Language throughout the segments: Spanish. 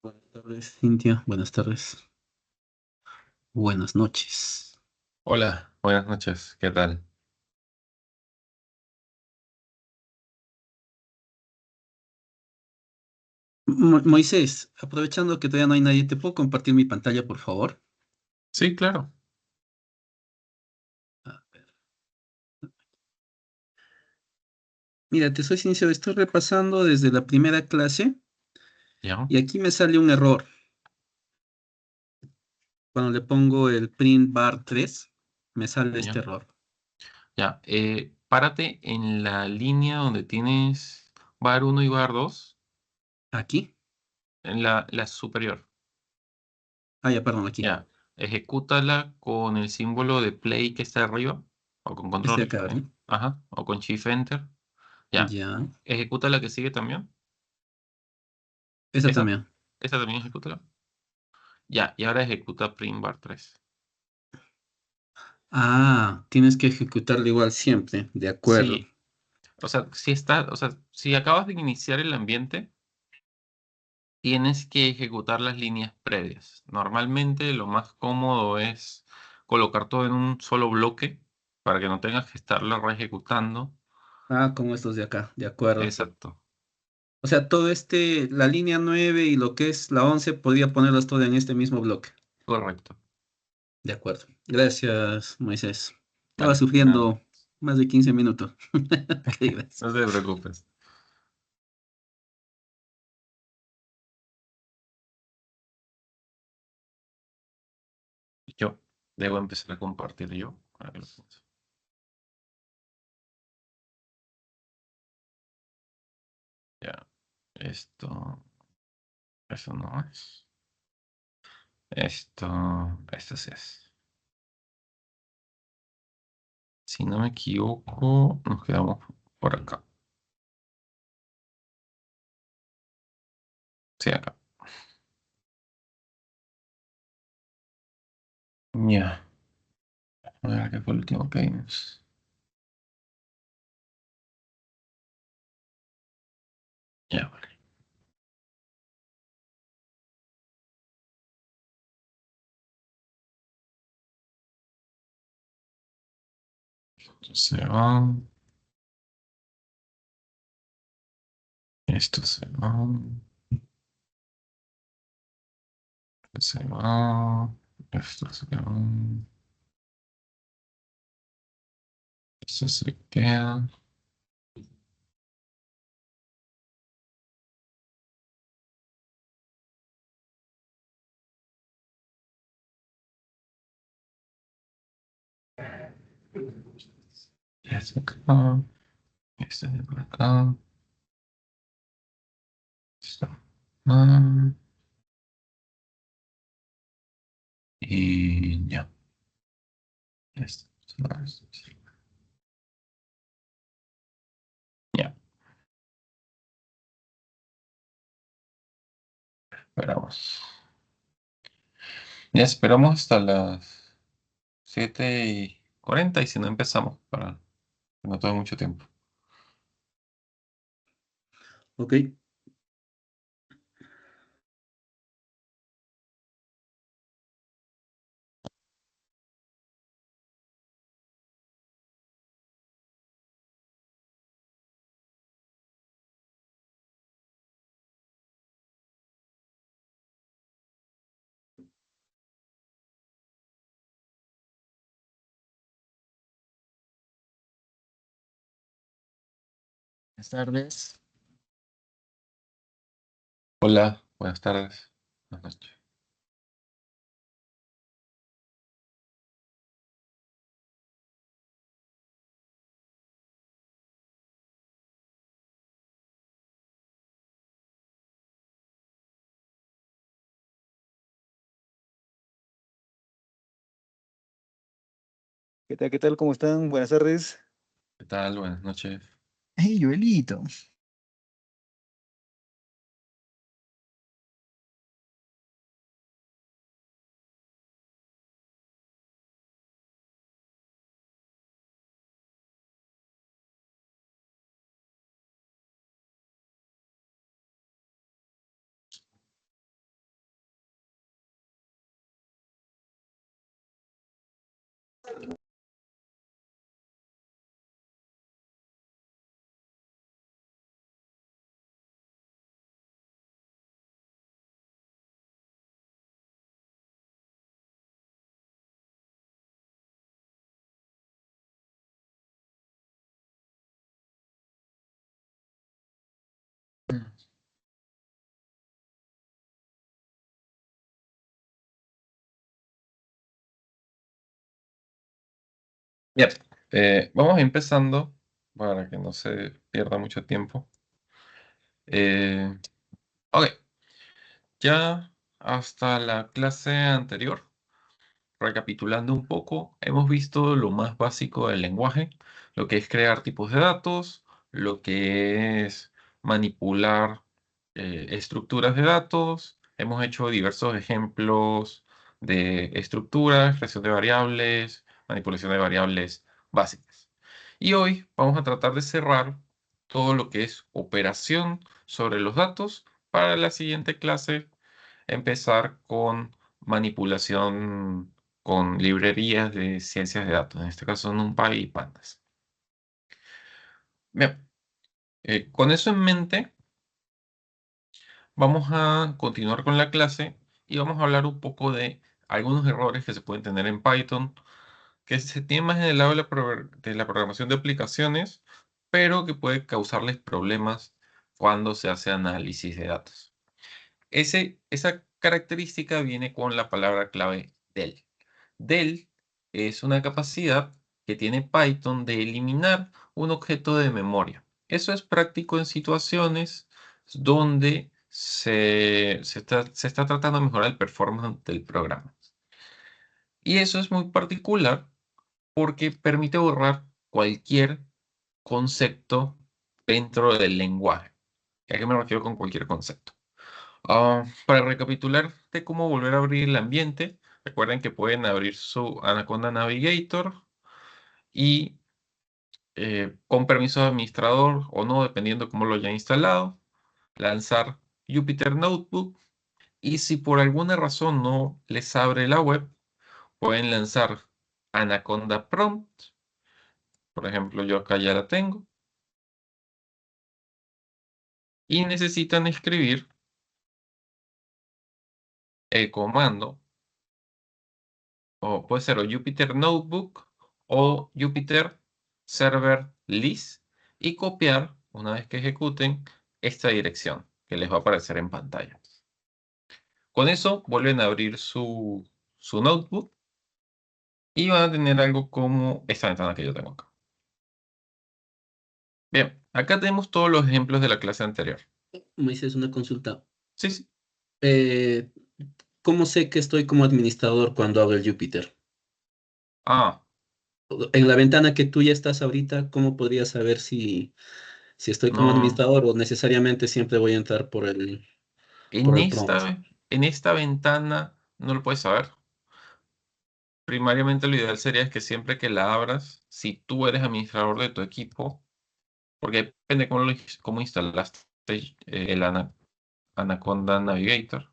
Buenas tardes, Cintia. Buenas tardes. Buenas noches. Hola, buenas noches, ¿qué tal? Moisés, aprovechando que todavía no hay nadie, ¿te puedo compartir mi pantalla, por favor? Sí, claro. A ver. Mira, te soy sincero, estoy repasando desde la primera clase Ya, y aquí me sale un error. Cuando le pongo el print bar 3, me sale este ya, error. ya. Párate en la línea donde tienes bar uno y bar 2, Aquí. en la superior. Ah, ya, perdón, aquí. Ya, ejecútala con el símbolo de play que está arriba, o con Este de control, acá, ¿verdad? ajá, o con shift enter. Ya, Ya. ejecuta la que sigue también. Esta Esa, también. esa también ejecútala. Ya, y ahora ejecuta print bar 3. Ah, tienes que ejecutarlo igual siempre. De acuerdo. Sí, si acabas de iniciar el ambiente, tienes que ejecutar las líneas previas. Normalmente lo más cómodo es colocar todo en un solo bloque para que no tengas que estarlo reejecutando. Ah, como estos de acá. De acuerdo. Exacto, O sea, todo la línea 9 y lo que es la 11 podría ponerlas todo en este mismo bloque. correcto. De acuerdo. Gracias, Moisés. Estaba Vale, nada, sufriendo más de 15 minutos. Qué gracias. no te preocupes. Yo debo empezar a compartir yo. A ver, ya, esto, eso no es. Esto sí es. Si no me equivoco, nos quedamos por acá. Sí, acá. Ya. A ver, ¿qué fue el último que vimos? Ya, vale. Esto se va. Esto se va. Se va. Esto se va. Esto se queda. Y esto acá. Esto de por acá. Esto. Ah, y ya. Esto. Ya. Esperamos. Ya esperamos hasta las 7:40 y si no empezamos para que no tome mucho tiempo. Ok. Buenas tardes. Hola, buenas tardes. Buenas noches. ¿Qué tal? ¿Qué tal? ¿Cómo están? Buenas tardes. ¿Qué tal? Buenas noches. Hey, Joelito. Bien, vamos empezando para que no se pierda mucho tiempo. Eh, ok, ya hasta la clase anterior, recapitulando un poco, hemos visto lo más básico del lenguaje, lo que es crear tipos de datos, lo que es manipular estructuras de datos. Hemos hecho diversos ejemplos de estructuras, creación de variables, manipulación de variables básicas. Y hoy vamos a tratar de cerrar todo lo que es operación sobre los datos para la siguiente clase empezar con manipulación con librerías de ciencias de datos, en este caso NumPy y Pandas. Bien, con eso en mente, vamos a continuar con la clase y vamos a hablar un poco de algunos errores que se pueden tener en Python, que se tienen más en el lado de la programación de aplicaciones, pero que puede causarles problemas cuando se hace análisis de datos. Esa característica viene con la palabra clave del. Del es una capacidad que tiene Python de eliminar un objeto de memoria. Eso es práctico en situaciones donde se está tratando de mejorar el performance del programa. Y eso es muy particular porque permite borrar cualquier concepto dentro del lenguaje. ¿A qué me refiero con cualquier concepto? Para recapitular de cómo volver a abrir el ambiente, recuerden que pueden abrir su Anaconda Navigator y con permiso de administrador o no, dependiendo cómo lo hayan instalado, lanzar Jupyter Notebook y si por alguna razón no les abre la web, pueden lanzar Anaconda Prompt. Por ejemplo, yo acá ya la tengo. Y necesitan escribir el comando o puede ser o Jupyter Notebook o Jupyter Server List y copiar, una vez que ejecuten, esta dirección que les va a aparecer en pantalla. Con eso vuelven a abrir su notebook y van a tener algo como esta ventana que yo tengo acá. Bien, acá tenemos todos los ejemplos de la clase anterior. Moisés, una consulta. Sí, sí. Eh, ¿Cómo sé que estoy como administrador cuando abro el Jupyter? Ah, En la ventana que tú ya estás ahorita, ¿cómo podría saber si estoy como no. administrador o necesariamente siempre voy a entrar por En el prompt? en esta ventana no lo puedes saber. Primariamente lo ideal sería es que siempre que la abras, si tú eres administrador de tu equipo, porque depende cómo instalaste el Anaconda Navigator,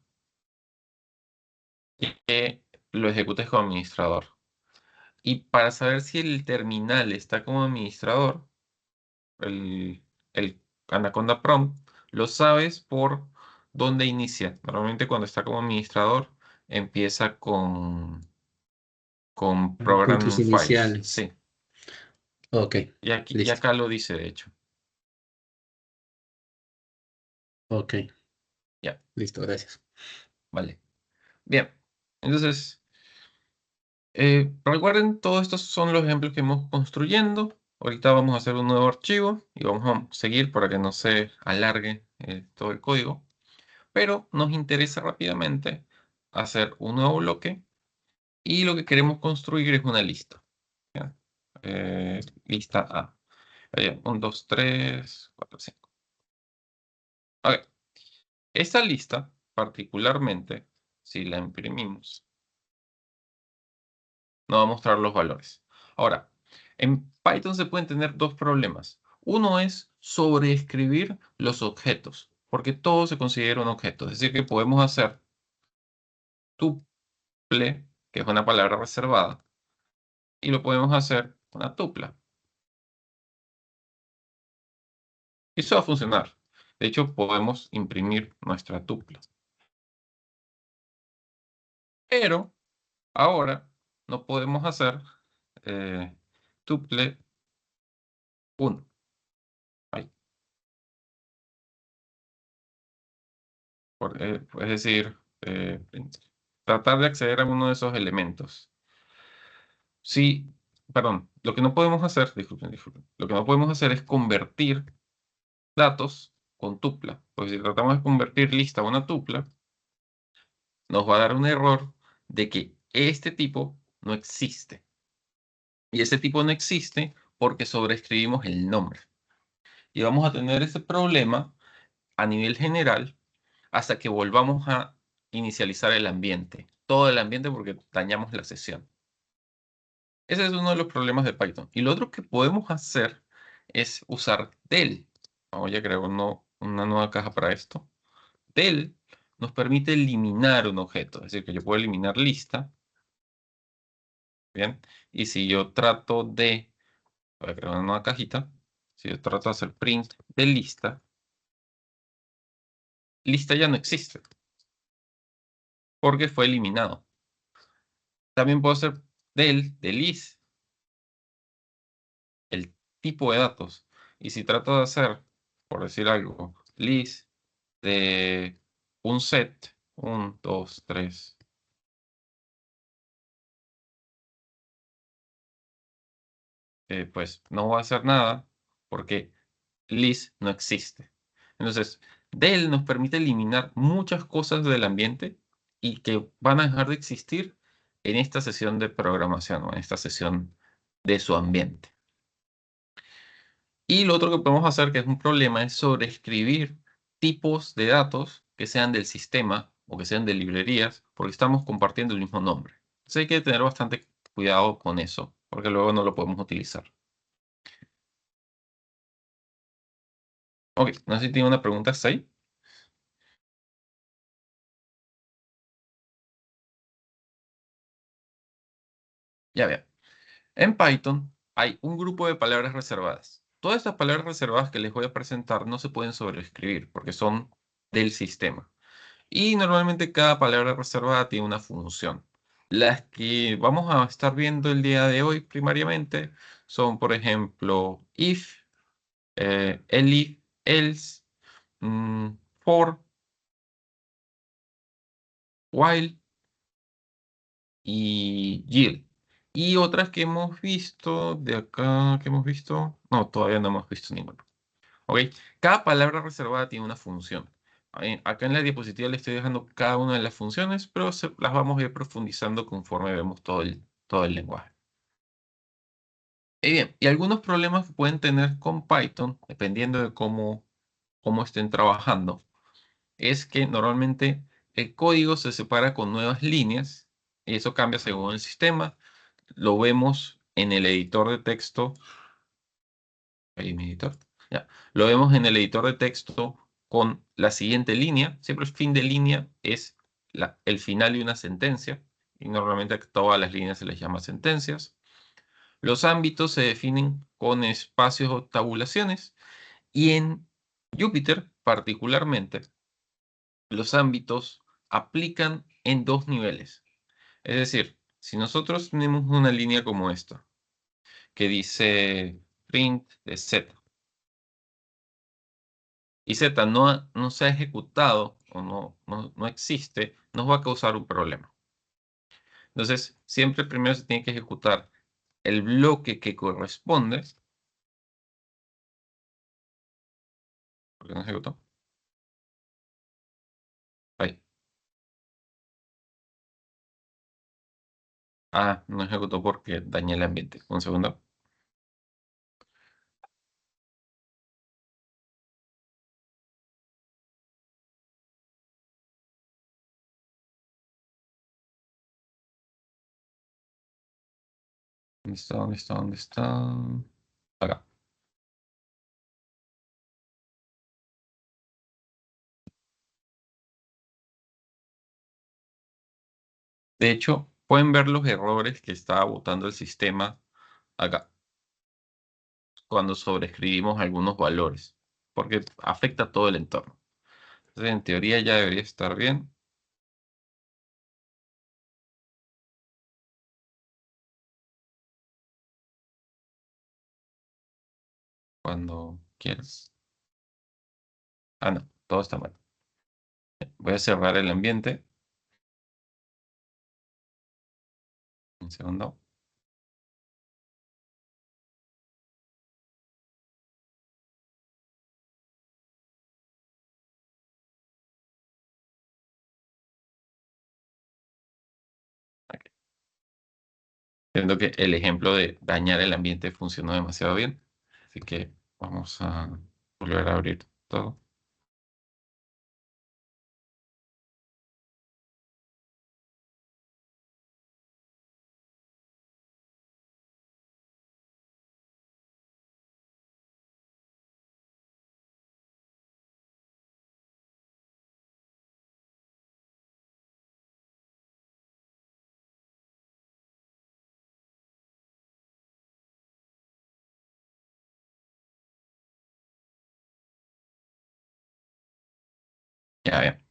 y que lo ejecutes como administrador. Y para saber si el terminal está como administrador, el Anaconda Prompt, lo sabes por dónde inicia. Normalmente cuando está como administrador, empieza con Con Program tus Files. iniciales. Sí, Ok, y listo. acá lo dice de hecho. Ok, Ya, listo, gracias. vale. Bien, entonces, recuerden, todos estos son los ejemplos que hemos construyendo. Ahorita vamos a hacer un nuevo archivo y vamos a seguir para que no se alargue todo el código. Pero nos interesa rápidamente hacer un nuevo bloque y lo que queremos construir es una lista. ¿Ya? Lista A. 1, 2, 3, 4, 5. Ok. Esta lista, particularmente, si la imprimimos, nos va a mostrar los valores. Ahora, en Python se pueden tener dos problemas. Uno es sobreescribir los objetos, porque todo se considera un objeto. Es decir, que podemos hacer tuple, que es una palabra reservada, y lo podemos hacer una tupla. Y eso va a funcionar. De hecho, podemos imprimir nuestra tupla. Pero ahora no podemos hacer tuple 1. Es decir, tratar de acceder a uno de esos elementos. Sí, perdón, lo que no podemos hacer, disculpen, lo que no podemos hacer es convertir datos con tupla. Porque si tratamos de convertir lista a una tupla, nos va a dar un error de que este tipo no existe. Y ese tipo no existe porque sobreescribimos el nombre. Y vamos a tener ese problema a nivel general hasta que volvamos a inicializar el ambiente. Todo el ambiente porque dañamos la sesión. Ese es uno de los problemas de Python. Y lo otro que podemos hacer es usar del. Voy a crear una nueva caja para esto. Del nos permite eliminar un objeto. Es decir, que yo puedo eliminar lista. Bien. Y si yo trato de... Voy a crear una nueva cajita. Si yo trato de hacer print de lista, lista ya no existe. Porque fue eliminado. También puedo hacer de list, el tipo de datos. Y si trato de hacer, por decir algo, list de un set, 1, 2, 3, pues no va a hacer nada porque list no existe. Entonces, del nos permite eliminar muchas cosas del ambiente y que van a dejar de existir en esta sesión de programación o en esta sesión de su ambiente. Y lo otro que podemos hacer, que es un problema, es sobreescribir tipos de datos que sean del sistema o que sean de librerías, porque estamos compartiendo el mismo nombre. Entonces hay que tener bastante cuidado con eso, porque luego no lo podemos utilizar. Ok, no sé si tiene una pregunta hasta ahí. Ya vean. En Python hay un grupo de palabras reservadas. Todas estas palabras reservadas que les voy a presentar no se pueden sobreescribir porque son del sistema. Y normalmente cada palabra reservada tiene una función. Las que vamos a estar viendo el día de hoy primariamente son, por ejemplo, if, elif, else, for, while y yield. Y otras que hemos visto de acá, que hemos visto, no, todavía no hemos visto ninguna. ¿Ok? Cada palabra reservada tiene una función. Acá en la diapositiva le estoy dejando cada una de las funciones, pero las vamos a ir profundizando conforme vemos todo el lenguaje. Y bien, y algunos problemas que pueden tener con Python, dependiendo de cómo estén trabajando, es que normalmente el código se separa con nuevas líneas y eso cambia según el sistema. Lo vemos en el editor de texto. Ahí mi editor. Ya. Lo vemos en el editor de texto con la siguiente línea. Siempre el fin de línea es el final de una sentencia. Y normalmente a todas las líneas se les llama sentencias. Los ámbitos se definen con espacios o tabulaciones. Y en Jupyter, particularmente, los ámbitos aplican en dos niveles. Es decir, si nosotros tenemos una línea como esta, que dice print de z, y Z no se ha ejecutado o no existe, nos va a causar un problema. Entonces, siempre primero se tiene que ejecutar el bloque que corresponde. ¿Por qué no ejecutó? Ahí. Ah, no ejecutó porque dañé el ambiente. Un segundo. ¿Dónde está? ¿Dónde está? ¿Dónde está? Acá. De hecho, Pueden ver los errores que está botando el sistema acá, cuando sobreescribimos algunos valores, porque afecta todo el entorno. Entonces, en teoría ya debería estar bien. Cuando quieras. Ah, no, todo está mal. Voy a cerrar el ambiente. Un segundo. Aquí. Siento que el ejemplo de dañar el ambiente funcionó demasiado bien. Así que vamos a volver a abrir todo. Ya bien.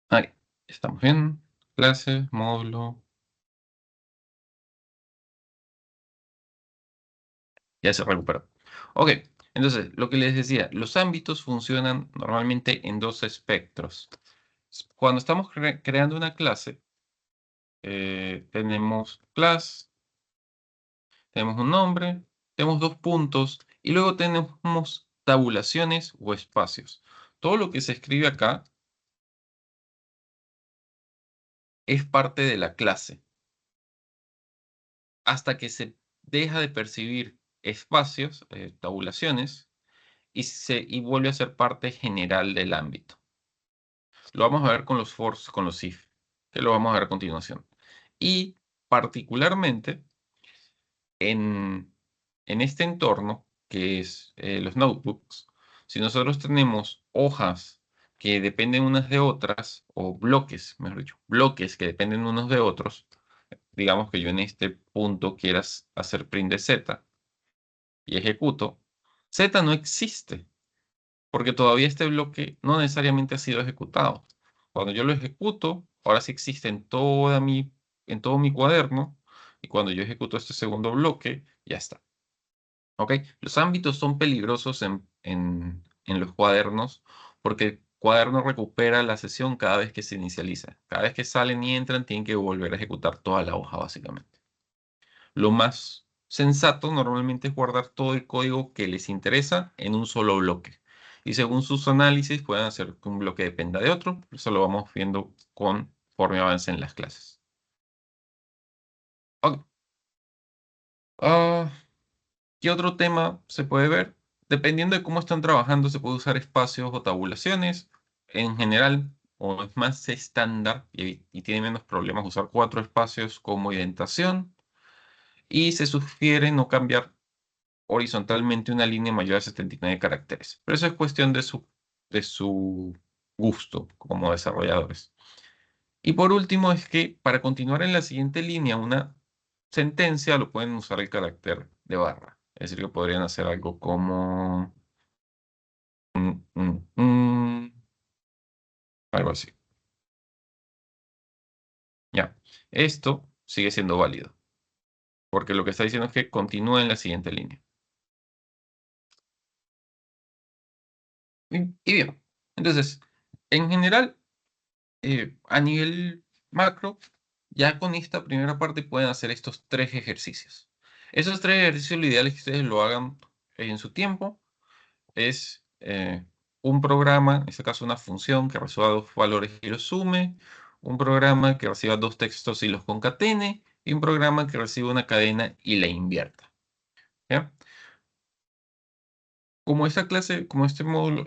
Ahí. Estamos bien. Clase, módulo. Ya se recuperó. Ok, entonces, lo que les decía, los ámbitos funcionan normalmente en dos espectros. Cuando estamos creando una clase, tenemos class, tenemos un nombre, tenemos dos puntos y luego tenemos tabulaciones o espacios. Todo lo que se escribe acá es parte de la clase hasta que se deja de percibir espacios, tabulaciones, y vuelve a ser parte general del ámbito. Lo vamos a ver con los for's, con los if, que lo vamos a ver a continuación. Y particularmente en este entorno, que es los notebooks, si nosotros tenemos hojas que dependen unas de otras, o bloques, mejor dicho, bloques que dependen unos de otros, digamos que yo en este punto quieras hacer print de z y ejecuto, z no existe, porque todavía este bloque no necesariamente ha sido ejecutado. Cuando yo lo ejecuto, ahora sí existe en todo mi cuaderno, y cuando yo ejecuto este segundo bloque, ya está. ¿Ok? Los ámbitos son peligrosos en los cuadernos porque el cuaderno recupera la sesión cada vez que se inicializa. Cada vez que salen y entran, tienen que volver a ejecutar toda la hoja, básicamente. Lo más sensato normalmente es guardar todo el código que les interesa en un solo bloque. Y según sus análisis, pueden hacer que un bloque dependa de otro. Eso lo vamos viendo conforme avancen las clases. Ok. Ah, ¿qué otro tema se puede ver? Dependiendo de cómo están trabajando, se puede usar espacios o tabulaciones. En general, o es más estándar y tiene menos problemas usar 4 espacios como indentación. Y se sugiere no cambiar horizontalmente una línea mayor a 79 caracteres. Pero eso es cuestión de su gusto como desarrolladores. Y por último es que para continuar en la siguiente línea una sentencia lo pueden usar el carácter de barra. Es decir, que podrían hacer algo como algo así. Ya. Esto sigue siendo válido, porque lo que está diciendo es que continúa en la siguiente línea. Y bien, entonces, en general, a nivel macro, ya con esta primera parte pueden hacer estos 3 ejercicios. Esos 3 ejercicios, lo ideal es que ustedes lo hagan en su tiempo. Es un programa, en este caso una función que reciba 2 valores y los sume, un programa que reciba 2 textos y los concatene, y un programa que reciba una cadena y la invierta. ¿Ya? Como esta clase, como este módulo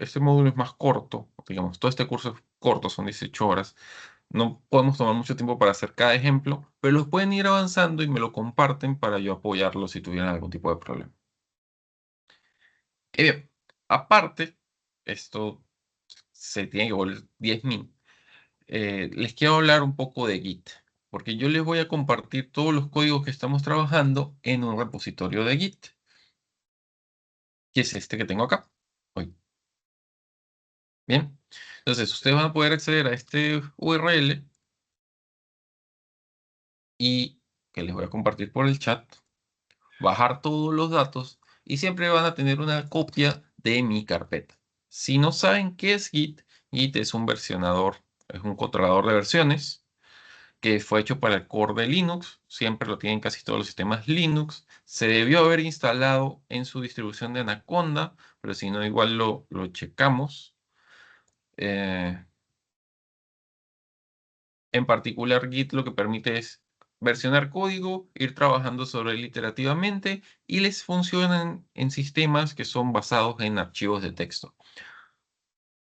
es más corto, digamos, todo este curso es corto, son 18 horas. No podemos tomar mucho tiempo para hacer cada ejemplo, pero los pueden ir avanzando y me lo comparten para yo apoyarlos si tuvieran algún tipo de problema. Y bien, aparte, esto se tiene que volver 10.000. Les quiero hablar un poco de Git, porque yo les voy a compartir todos los códigos que estamos trabajando en un repositorio de Git, que es este que tengo acá. Hoy. Bien, entonces ustedes van a poder acceder a este URL y que les voy a compartir por el chat, bajar todos los datos y siempre van a tener una copia de mi carpeta. Si no saben qué es Git, Git es un versionador, es un controlador de versiones que fue hecho para el core de Linux, siempre lo tienen casi todos los sistemas Linux. Se debió haber instalado en su distribución de Anaconda, pero si no, igual lo checamos. En particular, Git lo que permite es versionar código, ir trabajando sobre él iterativamente y les funcionan en sistemas que son basados en archivos de texto.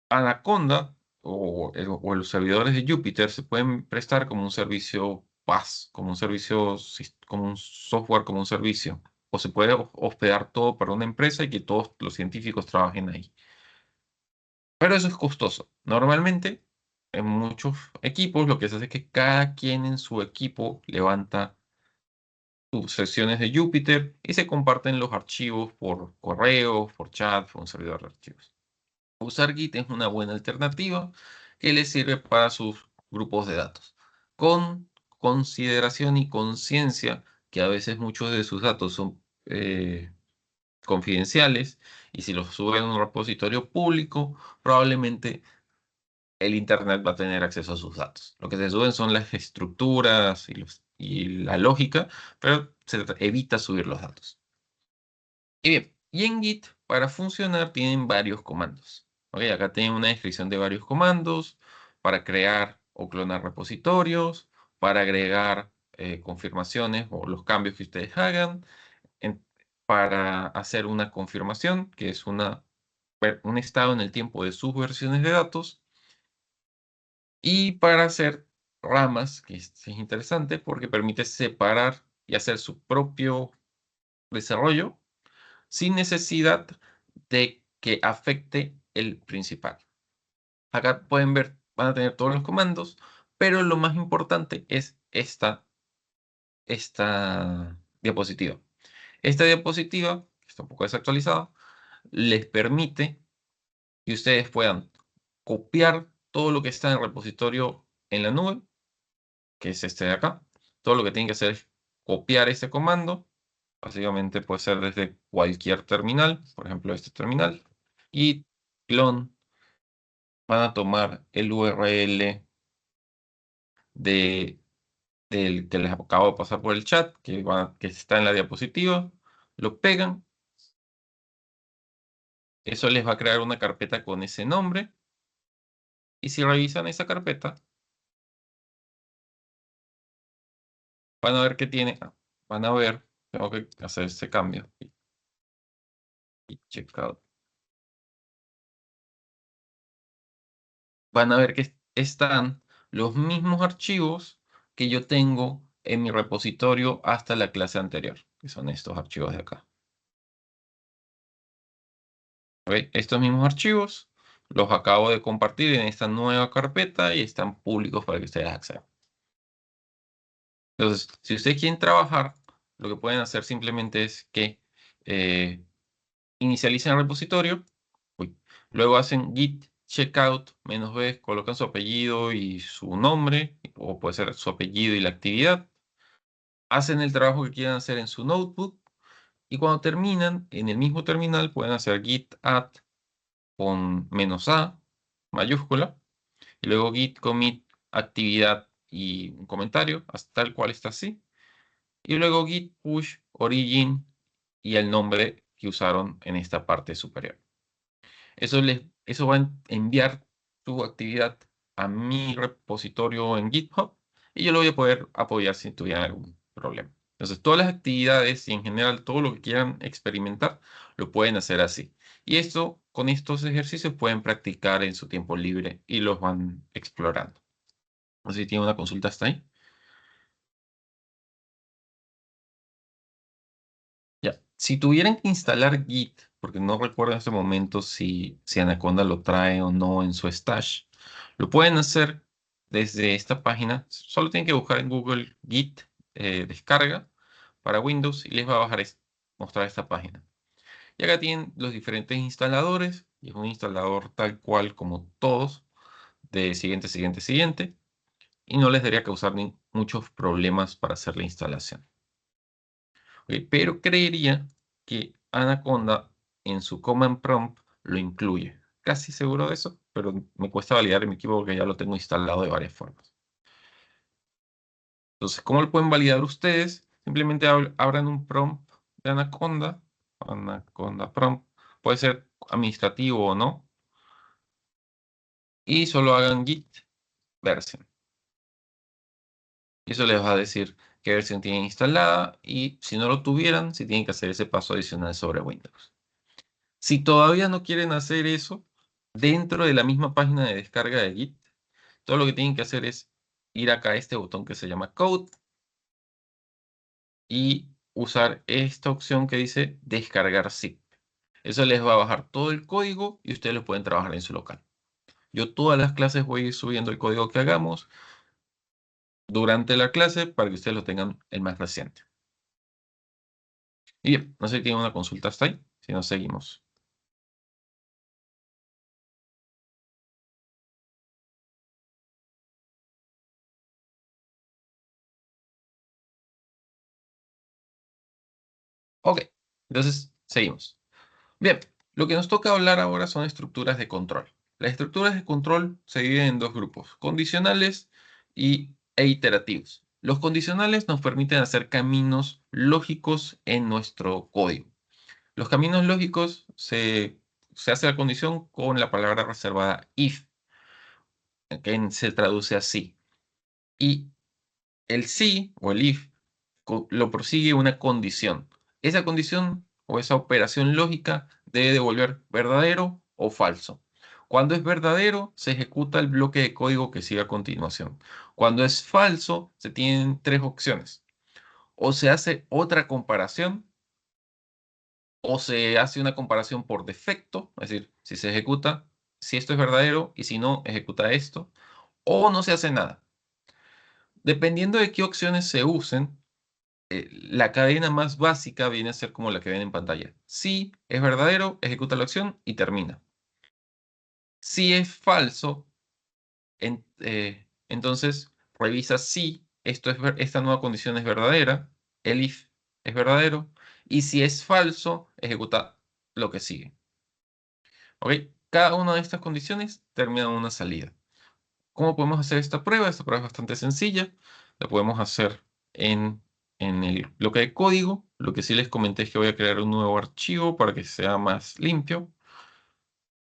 Anaconda o los servidores de Jupyter se pueden prestar como un servicio PaaS, como un servicio, como un software, como un servicio. O se puede hospedar todo para una empresa y que todos los científicos trabajen ahí. Pero eso es costoso. Normalmente, en muchos equipos, lo que se hace es que cada quien en su equipo levanta sus sesiones de Jupyter y se comparten los archivos por correo, por chat, por un servidor de archivos. Usar Git es una buena alternativa que les sirve para sus grupos de datos. Con consideración y conciencia que a veces muchos de sus datos son confidenciales y si los suben a un repositorio público, probablemente el Internet va a tener acceso a sus datos. Lo que se suben son las estructuras y la lógica, pero se evita subir los datos. Y bien, y en Git, para funcionar, tienen varios comandos. Ok, acá tienen una descripción de varios comandos para crear o clonar repositorios, para agregar confirmaciones o los cambios que ustedes hagan, para hacer una confirmación, que es un estado en el tiempo de sus versiones de datos, y para hacer ramas, que es interesante porque permite separar y hacer su propio desarrollo sin necesidad de que afecte el principal. Acá pueden ver, van a tener todos los comandos, pero lo más importante es esta diapositiva. Esta diapositiva, que está un poco desactualizada, les permite que ustedes puedan copiar todo lo que está en el repositorio en la nube, que es este de acá. Todo lo que tienen que hacer es copiar este comando. Básicamente puede ser desde cualquier terminal, por ejemplo este terminal, y clon. Van a tomar el URL del que les acabo de pasar por el chat, que está en la diapositiva, lo pegan. Eso les va a crear una carpeta con ese nombre. Y si revisan esa carpeta, van a ver que tiene, van a ver, tengo que hacer este cambio. Y checkout. Van a ver que están los mismos archivos que yo tengo en mi repositorio hasta la clase anterior, que son estos archivos de acá. ¿Ok? Estos mismos archivos los acabo de compartir en esta nueva carpeta y están públicos para que ustedes accedan. Entonces, si ustedes quieren trabajar, lo que pueden hacer simplemente es que inicialicen el repositorio, luego hacen git checkout -b, colocan su apellido y su nombre, o puede ser su apellido y la actividad, hacen el trabajo que quieran hacer en su notebook, y cuando terminan, en el mismo terminal pueden hacer git add con -a mayúscula, y luego git commit actividad y un comentario, hasta tal cual está así, y luego git push origin y el nombre que usaron en esta parte superior. Eso va a enviar tu actividad a mi repositorio en GitHub y yo lo voy a poder apoyar si tuvieran algún problema. Entonces, todas las actividades y en general todo lo que quieran experimentar lo pueden hacer así. Y esto, con estos ejercicios pueden practicar en su tiempo libre y los van explorando. No sé si tiene una consulta hasta ahí. Ya. Si tuvieran que instalar Git, porque no recuerdo en este momento si Anaconda lo trae o no en su stash, lo pueden hacer desde esta página. Solo tienen que buscar en Google Git descarga para Windows y les va a mostrar esta página. Y acá tienen los diferentes instaladores, y es un instalador tal cual como todos, de siguiente, siguiente, siguiente, y no les debería causar muchos problemas para hacer la instalación. Ok, pero creería que Anaconda en su command prompt lo incluye. Casi seguro de eso, pero me cuesta validar en mi equipo porque ya lo tengo instalado de varias formas. Entonces, ¿cómo lo pueden validar ustedes? Simplemente abran un prompt de Anaconda, Anaconda prompt, puede ser administrativo o no, y solo hagan git version. Y eso les va a decir qué versión tienen instalada y si no lo tuvieran, si tienen que hacer ese paso adicional sobre Windows. Si todavía no quieren hacer eso, dentro de la misma página de descarga de Git, todo lo que tienen que hacer es ir acá a este botón que se llama Code y usar esta opción que dice descargar zip. Eso les va a bajar todo el código y ustedes lo pueden trabajar en su local. Yo todas las clases voy a ir subiendo el código que hagamos durante la clase para que ustedes lo tengan el más reciente. Y bien, no sé si tienen una consulta hasta ahí, si no seguimos. Ok, entonces seguimos. Bien, lo que nos toca hablar ahora son estructuras de control. Las estructuras de control se dividen en dos grupos, condicionales e iterativos. Los condicionales nos permiten hacer caminos lógicos en nuestro código. Los caminos lógicos se hace la condición con la palabra reservada if, que se traduce así. Y el si o el if lo prosigue una condición. Esa condición o esa operación lógica debe devolver verdadero o falso. Cuando es verdadero, se ejecuta el bloque de código que sigue a continuación. Cuando es falso, se tienen tres opciones. O se hace otra comparación, o se hace una comparación por defecto, es decir, si se ejecuta, si esto es verdadero y si no, ejecuta esto, o no se hace nada. Dependiendo de qué opciones se usen, la cadena más básica viene a ser como la que ven en pantalla. Si es verdadero, ejecuta la acción y termina. Si es falso, entonces revisa si esta nueva condición es verdadera, el if es verdadero, y si es falso, ejecuta lo que sigue. ¿Ok? Cada una de estas condiciones termina en una salida. ¿Cómo podemos hacer esta prueba? Esta prueba es bastante sencilla. La podemos hacer en el bloque de código. Lo que sí les comenté es que voy a crear un nuevo archivo para que sea más limpio.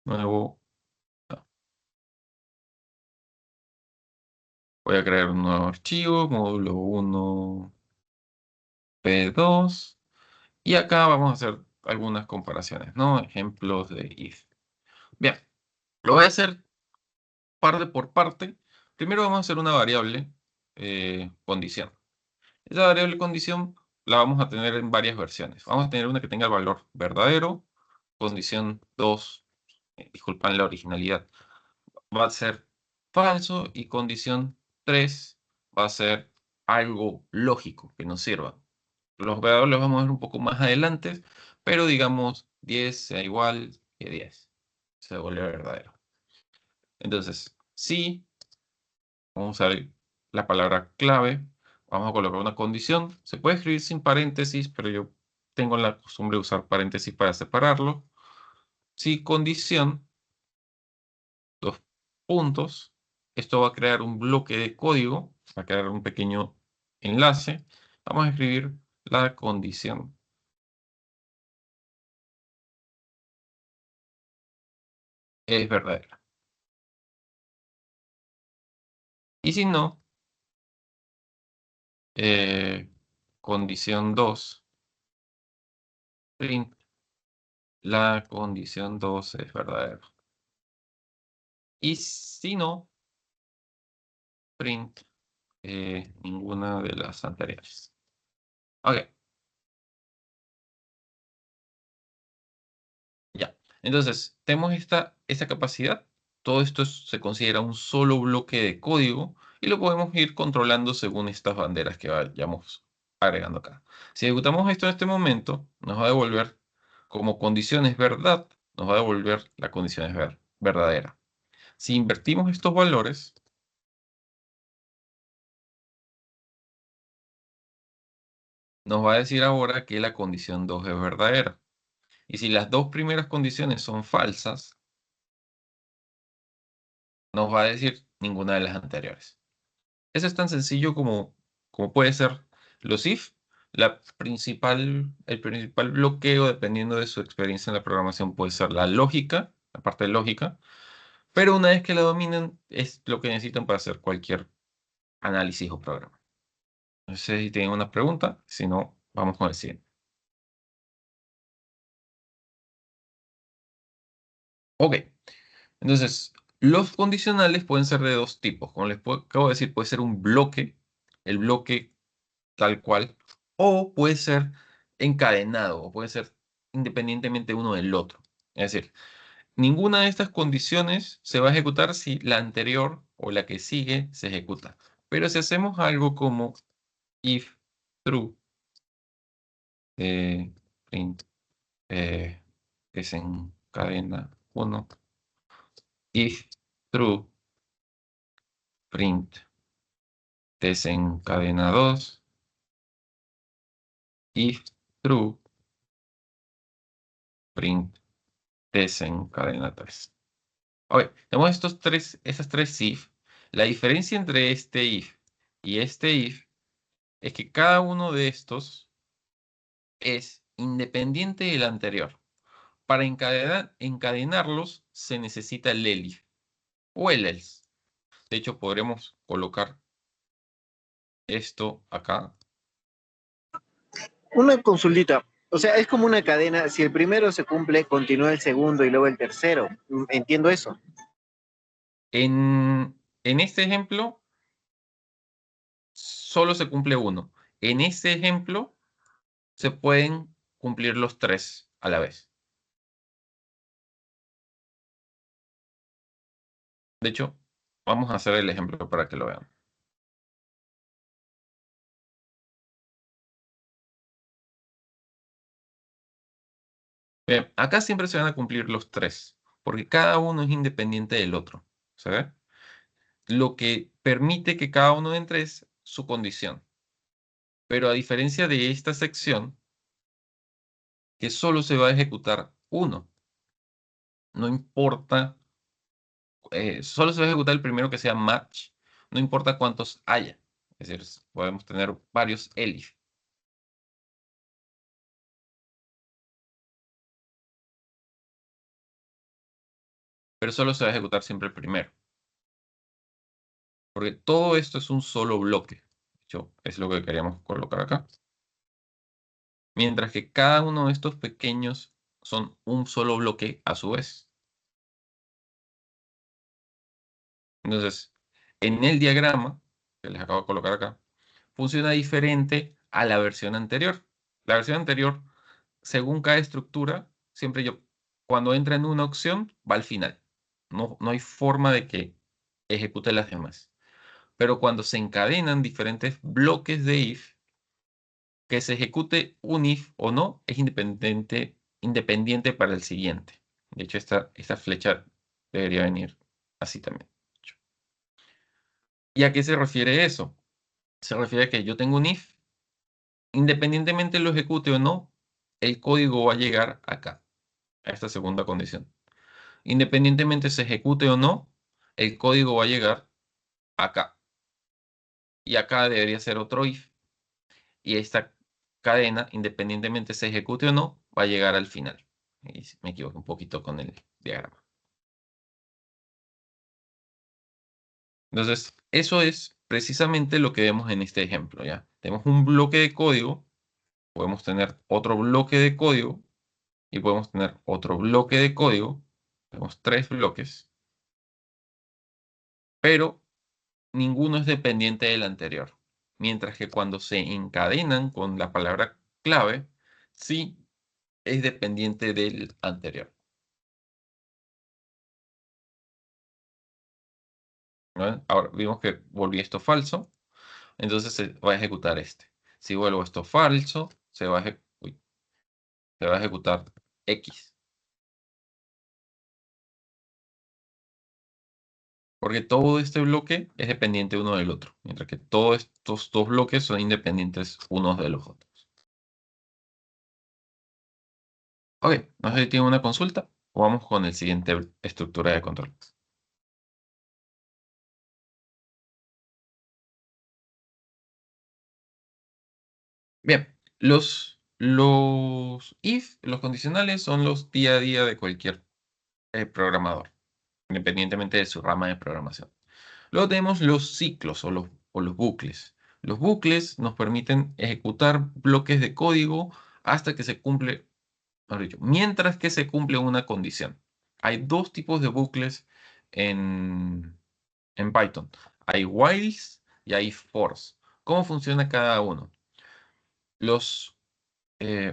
Nuevo. No, voy a crear un nuevo archivo, módulo 1, P2. Y acá vamos a hacer algunas comparaciones, ¿no? Ejemplos de if. Bien, lo voy a hacer parte por parte. Primero vamos a hacer una variable condición. Esa variable condición la vamos a tener en varias versiones. Vamos a tener una que tenga el valor verdadero, condición 2, disculpan la originalidad, va a ser falso y condición 3 va a ser algo lógico que nos sirva. Los valores los vamos a ver un poco más adelante, pero digamos 10 sea igual que 10. Se vuelve verdadero. Entonces, si vamos a usar la palabra clave. Vamos a colocar una condición. Se puede escribir sin paréntesis, pero yo tengo la costumbre de usar paréntesis para separarlo. Si condición, dos puntos. Esto va a crear un bloque de código, va a crear un pequeño enlace. Vamos a escribir la condición. Es verdadera. Y si no, eh, condición 2, print, la condición 2 es verdadera. Y si no, print ninguna de las anteriores. Ok. Ya. Entonces, tenemos esta capacidad. Todo esto se considera un solo bloque de código y lo podemos ir controlando según estas banderas que vayamos agregando acá. Si ejecutamos esto en este momento, nos va a devolver como condiciones verdad, nos va a devolver la condición es verdadera. Si invertimos estos valores, nos va a decir ahora que la condición 2 es verdadera. Y si las dos primeras condiciones son falsas, nos va a decir ninguna de las anteriores. Eso es tan sencillo como puede ser los if. El principal bloqueo, dependiendo de su experiencia en la programación, puede ser la lógica, la parte de lógica. Pero una vez que la dominen, es lo que necesitan para hacer cualquier análisis o programa. No sé si tienen una pregunta. Si no, vamos con el siguiente. Ok. Entonces, los condicionales pueden ser de dos tipos. Como acabo de decir, puede ser un bloque, el bloque tal cual, o puede ser encadenado, o puede ser independientemente uno del otro. Es decir, ninguna de estas condiciones se va a ejecutar si la anterior o la que sigue se ejecuta. Pero si hacemos algo como if true, print, desencadena 1, if true, print, desencadena 2, if true, print, desencadena 3. Ok, tenemos esas tres if. La diferencia entre este if y este if es que cada uno de estos es independiente del anterior. Para encadenarlos se necesita el elif o el else. De hecho, podremos colocar esto acá. Una consultita. O sea, es como una cadena. Si el primero se cumple, continúa el segundo y luego el tercero. Entiendo eso. En este ejemplo, solo se cumple uno. En este ejemplo, se pueden cumplir los tres a la vez. De hecho, vamos a hacer el ejemplo para que lo vean. Bien, acá siempre se van a cumplir los tres, porque cada uno es independiente del otro. ¿Se ve? Lo que permite que cada uno entre es su condición. Pero a diferencia de esta sección, que solo se va a ejecutar uno, no importa, solo se va a ejecutar el primero que sea match, no importa cuántos haya. Es decir, podemos tener varios elif. Pero solo se va a ejecutar siempre el primero. Porque todo esto es un solo bloque. De hecho, es lo que queríamos colocar acá. Mientras que cada uno de estos pequeños son un solo bloque a su vez. Entonces, en el diagrama que les acabo de colocar acá, funciona diferente a la versión anterior. La versión anterior, según cada estructura, cuando entra en una opción, va al final. No hay forma de que ejecute las demás. Pero cuando se encadenan diferentes bloques de if, que se ejecute un if o no es independiente para el siguiente. De hecho, esta flecha debería venir así también. ¿Y a qué se refiere eso? Se refiere a que yo tengo un if, independientemente lo ejecute o no, el código va a llegar acá, a esta segunda condición. Independientemente se ejecute o no, el código va a llegar acá. Y acá debería ser otro if. Y esta cadena, independientemente se ejecute o no, va a llegar al final. Y me equivoco un poquito con el diagrama. Entonces, eso es precisamente lo que vemos en este ejemplo, ¿ya? Tenemos un bloque de código, podemos tener otro bloque de código y podemos tener otro bloque de código. Tenemos tres bloques, pero ninguno es dependiente del anterior. Mientras que cuando se encadenan con la palabra clave, sí es dependiente del anterior. ¿No? Ahora vimos que volví esto falso, entonces se va a ejecutar este. Si vuelvo esto falso, se va a ejecutar X. Porque todo este bloque es dependiente uno del otro, mientras que todos estos dos bloques son independientes unos de los otros. Ok, no sé si tiene una consulta o vamos con el siguiente estructura de control. Bien, los if, los condicionales, son los día a día de cualquier programador, independientemente de su rama de programación. Luego tenemos los ciclos o los bucles. Los bucles nos permiten ejecutar bloques de código hasta que se cumple, mejor dicho, mientras que se cumple una condición. Hay dos tipos de bucles en Python. Hay whiles y hay fors. ¿Cómo funciona cada uno?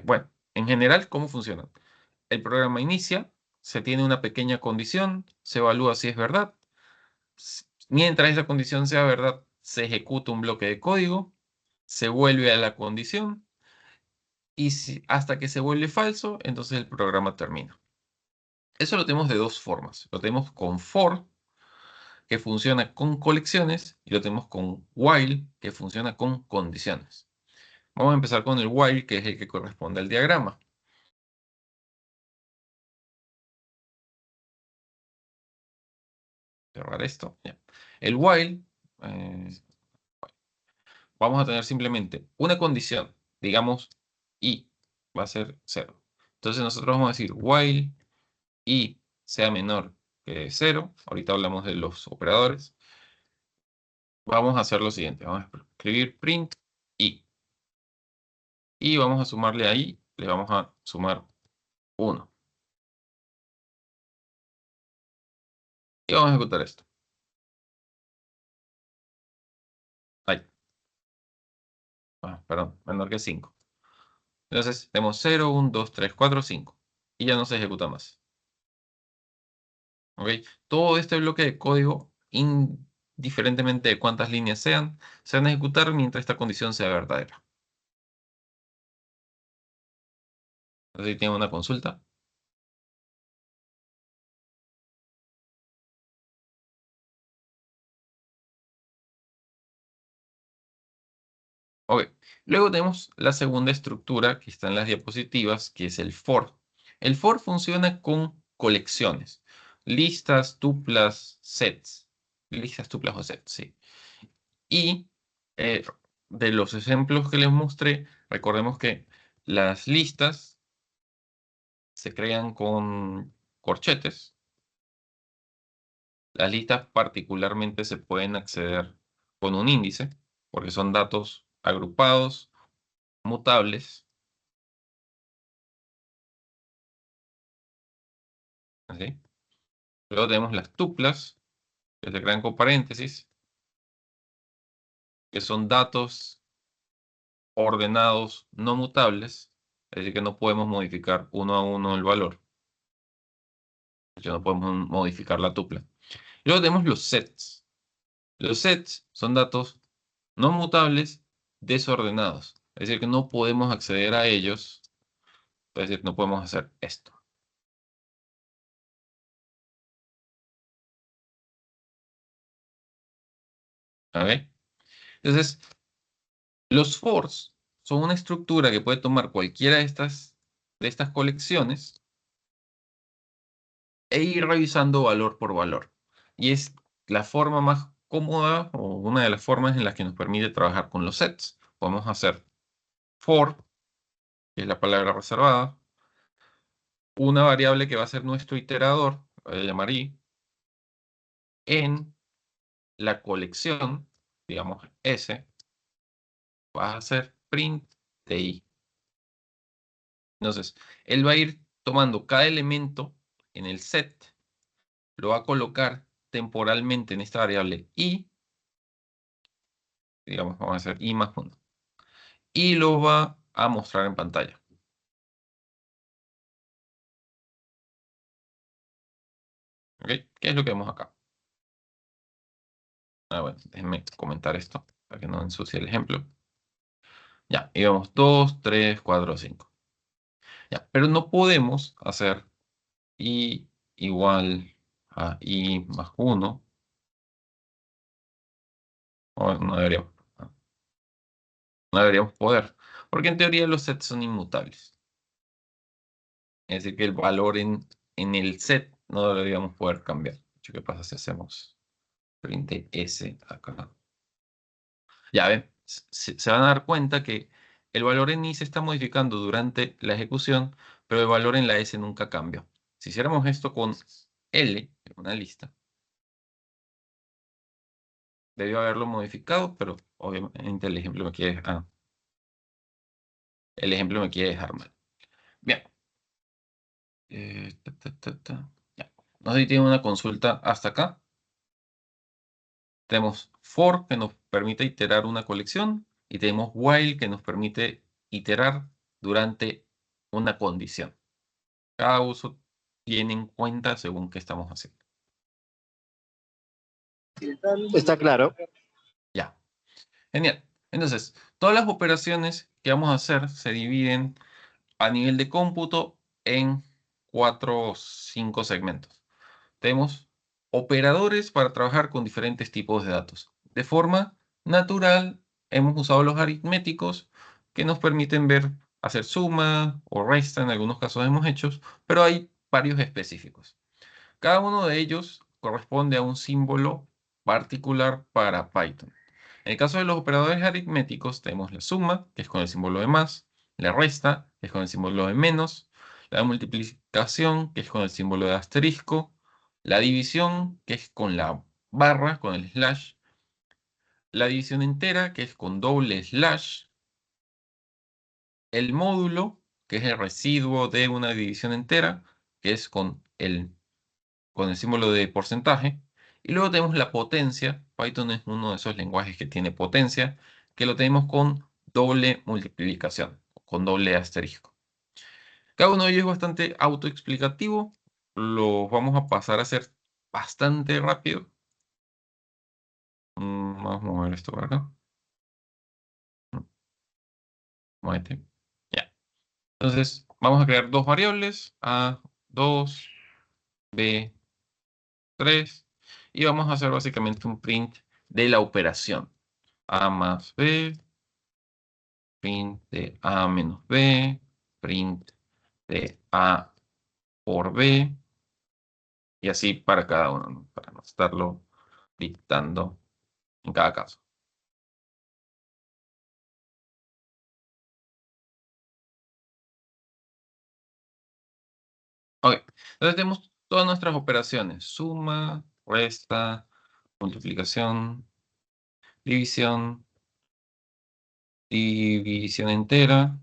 Bueno, en general, ¿cómo funciona? El programa inicia, se tiene una pequeña condición, se evalúa si es verdad. Mientras esa condición sea verdad, se ejecuta un bloque de código, se vuelve a la condición y hasta que se vuelve falso, entonces el programa termina. Eso lo tenemos de dos formas. Lo tenemos con for, que funciona con colecciones, y lo tenemos con while, que funciona con condiciones. Vamos a empezar con el while, que es el que corresponde al diagrama. Cerrar esto. Ya. El while, eh, vamos a tener simplemente una condición, digamos i va a ser 0. Entonces nosotros vamos a decir while i sea menor que 0. Ahorita hablamos de los operadores. Vamos a hacer lo siguiente. Vamos a escribir print i. Y vamos a sumarle ahí, le vamos a sumar 1. Y vamos a ejecutar esto. Ahí. Perdón, menor que 5. Entonces tenemos 0, 1, 2, 3, 4, 5. Y ya no se ejecuta más. ¿Ok? Todo este bloque de código, indiferentemente de cuántas líneas sean, se van a ejecutar mientras esta condición sea verdadera. No sé si tienen una consulta. Ok. Luego tenemos la segunda estructura que está en las diapositivas, que es el for. El for funciona con colecciones. Listas, tuplas, sets. Listas, tuplas o sets, sí. Y eh, de los ejemplos que les mostré, recordemos que las listas se crean con corchetes. Las listas particularmente se pueden acceder con un índice, porque son datos agrupados, mutables. ¿Sí? Luego tenemos las tuplas, que se crean con paréntesis, que son datos ordenados no mutables, es decir, que no podemos modificar uno a uno el valor. De hecho, no podemos modificar la tupla. Luego tenemos los sets. Los sets son datos no mutables desordenados, es decir, que no podemos acceder a ellos, es decir, no podemos hacer esto. ¿Ok? Entonces, los fors son una estructura que puede tomar cualquiera de estas colecciones e ir revisando valor por valor. Y es la forma más cómoda o una de las formas en las que nos permite trabajar con los sets. Podemos hacer for, que es la palabra reservada, una variable que va a ser nuestro iterador, voy a llamar i, en la colección, digamos S, va a ser print de i. Entonces, él va a ir tomando cada elemento en el set, lo va a colocar temporalmente en esta variable i digamos, vamos a hacer i más 1. Y lo va a mostrar en pantalla. ¿Ok? ¿Qué es lo que vemos acá? Bueno, déjenme comentar esto para que no ensucie el ejemplo. Ya, y vemos 2, 3, 4, 5. Ya, pero no podemos hacer i igual a i más 1. No deberíamos. No deberíamos poder. Porque en teoría los sets son inmutables. Es decir, que el valor en el set no lo deberíamos poder cambiar. De hecho, ¿qué pasa si hacemos print de S acá? Ya ven, se van a dar cuenta que el valor en I se está modificando durante la ejecución, pero el valor en la S nunca cambia. Si hiciéramos esto con L, en una lista, debió haberlo modificado, pero obviamente el ejemplo el ejemplo me quiere dejar mal. Bien. Ya. No sé si tiene una consulta hasta acá. Tenemos for que nos permite iterar una colección y tenemos while que nos permite iterar durante una condición. Cada uso tiene en cuenta según qué estamos haciendo. Está claro. Ya. Genial. Entonces, todas las operaciones que vamos a hacer se dividen a nivel de cómputo en 4 o 5 segmentos. Tenemos operadores para trabajar con diferentes tipos de datos. De forma natural, hemos usado los aritméticos que nos permiten hacer suma o resta, en algunos casos hemos hecho, pero hay varios específicos. Cada uno de ellos corresponde a un símbolo particular para Python. En el caso de los operadores aritméticos, tenemos la suma, que es con el símbolo de más, la resta, que es con el símbolo de menos, la multiplicación, que es con el símbolo de asterisco, la división, que es con la barra, con el slash, la división entera, que es con doble slash, el módulo, que es el residuo de una división entera, que es con el símbolo de porcentaje. Y luego tenemos la potencia. Python es uno de esos lenguajes que tiene potencia, que lo tenemos con doble multiplicación, con doble asterisco. Cada uno de ellos es bastante autoexplicativo. Los vamos a pasar a hacer bastante rápido. Vamos a mover esto para acá. Muévete. Ya. Entonces, vamos a crear dos variables, A2, B3, y vamos a hacer básicamente un print de la operación. A más B, print de A menos B, print de A por B, y así para cada uno, ¿no? Para no estarlo dictando en cada caso. Ok, entonces tenemos todas nuestras operaciones: suma, resta, multiplicación, división, división entera,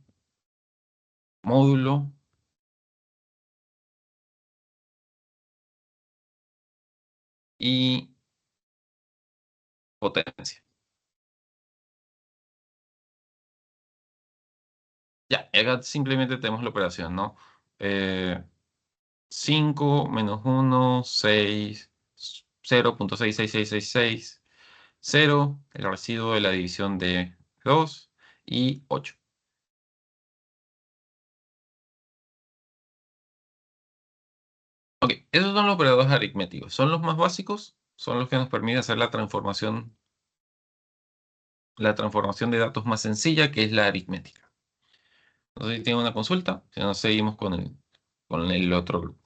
módulo, y potencia. Ya, y acá simplemente tenemos la operación, ¿no? 5 menos 1, 6, 0.66666, 0, el residuo de la división de 2 y 8. Ok, esos son los operadores aritméticos. Son los más básicos, son los que nos permiten hacer la transformación de datos más sencilla, que es la aritmética. No sé si tienen una consulta, si no, seguimos con el otro grupo.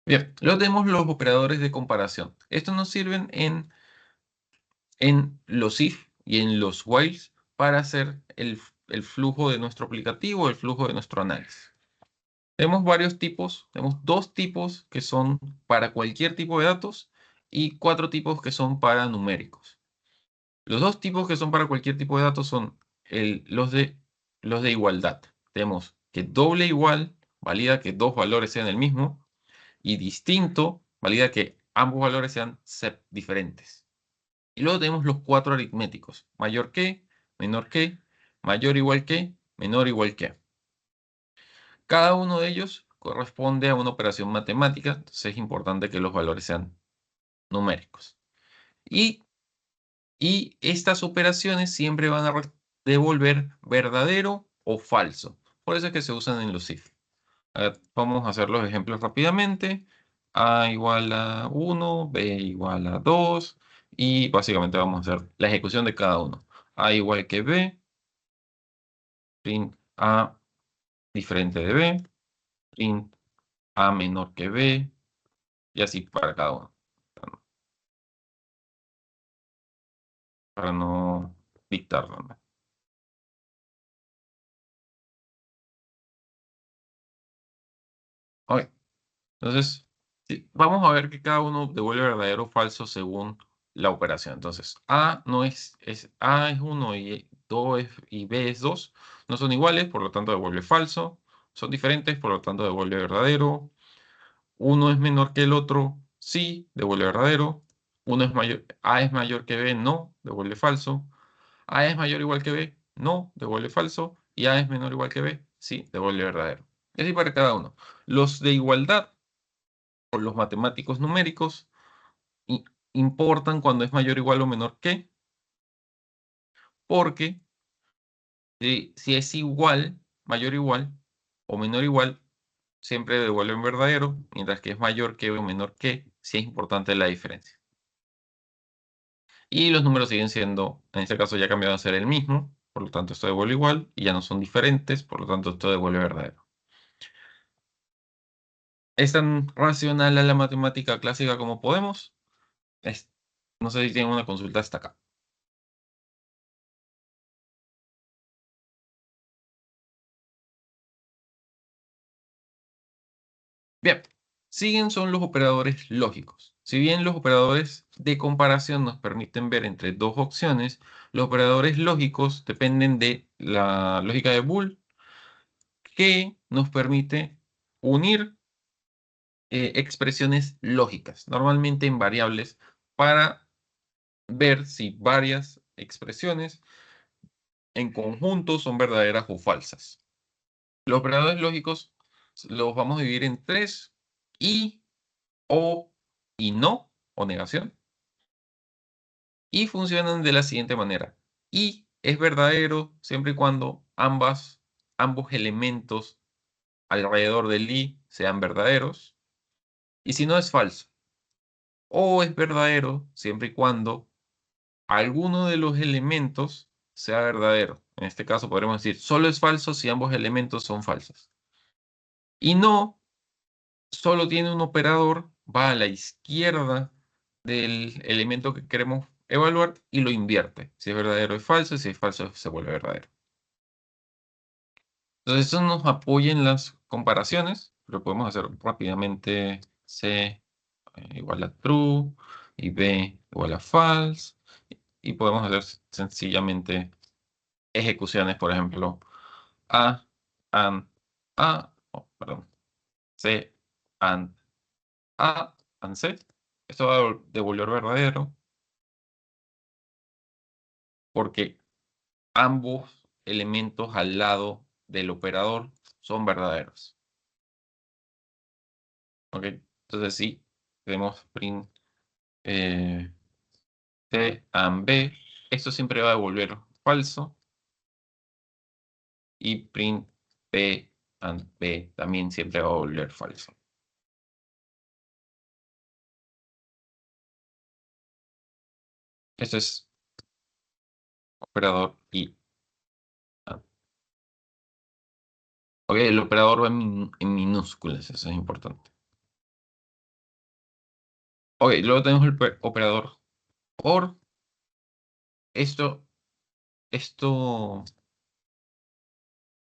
Bien, luego tenemos los operadores de comparación. Estos nos sirven en los if y en los whiles para hacer el flujo de nuestro aplicativo, el flujo de nuestro análisis. Tenemos varios tipos, tenemos 2 tipos que son para cualquier tipo de datos y 4 tipos que son para numéricos. Los 2 tipos que son para cualquier tipo de datos son los de igualdad. Tenemos que doble igual valida que dos valores sean el mismo, y distinto valida que ambos valores sean diferentes. Y luego tenemos los 4 aritméticos. Mayor que, menor que, mayor o igual que, menor o igual que. Cada uno de ellos corresponde a una operación matemática, entonces es importante que los valores sean numéricos. Y estas operaciones siempre van a devolver verdadero o falso. Por eso es que se usan en los if. A ver, vamos a hacer los ejemplos rápidamente. A igual a 1, B igual a 2. Y básicamente vamos a hacer la ejecución de cada uno. A igual que B, print A diferente de B, print A menor que B, y así para cada uno. Para no dictarlo, ¿no? Ok, entonces, sí, vamos a ver que cada uno devuelve verdadero o falso según la operación. Entonces, A no A es 1 y 2 y B es 2. No son iguales, por lo tanto devuelve falso. Son diferentes, por lo tanto devuelve verdadero. Uno es menor que el otro, sí, devuelve verdadero. Uno es mayor, A es mayor que B, no, devuelve falso. A es mayor o igual que B, no, devuelve falso. Y A es menor o igual que B, sí, devuelve verdadero. Y así para cada uno. Los de igualdad, o los matemáticos numéricos, importan cuando es mayor, igual o menor que, porque si es igual, mayor o igual, o menor o igual, siempre devuelven verdadero, mientras que es mayor que o menor que, sí es importante la diferencia. Y los números siguen siendo, en este caso ya cambiado a ser el mismo, por lo tanto esto devuelve igual, y ya no son diferentes, por lo tanto esto devuelve verdadero. ¿Es tan racional a la matemática clásica como podemos? No sé si tienen una consulta hasta acá. Bien, siguen son los operadores lógicos. Si bien los operadores de comparación nos permiten ver entre dos opciones, los operadores lógicos dependen de la lógica de Boole, que nos permite unir expresiones lógicas, normalmente en variables, para ver si varias expresiones en conjunto son verdaderas o falsas. Los operadores lógicos los vamos a dividir en tres: y, o y no, o negación. Y funcionan de la siguiente manera. Y es verdadero siempre y cuando ambos elementos alrededor del y sean verdaderos. Y si no, es falso. O es verdadero siempre y cuando alguno de los elementos sea verdadero. En este caso podremos decir, solo es falso si ambos elementos son falsos. Y no, solo tiene un operador, va a la izquierda del elemento que queremos evaluar y lo invierte. Si es verdadero es falso, si es falso se vuelve verdadero. Entonces eso nos apoya en las comparaciones. Lo podemos hacer rápidamente. C igual a true y B igual a false. Y podemos hacer sencillamente ejecuciones, por ejemplo, A, AND, A, perdón, C, AND, A, AND C. Esto va a devolver verdadero porque ambos elementos al lado del operador son verdaderos. ¿Ok? Entonces sí, tenemos print C, AND B. Esto siempre va a devolver falso. Y print P AND B también siempre va a devolver falso. Esto es operador y. Ok, el operador va en minúsculas, eso es importante. Ok, luego tenemos el operador OR. Esto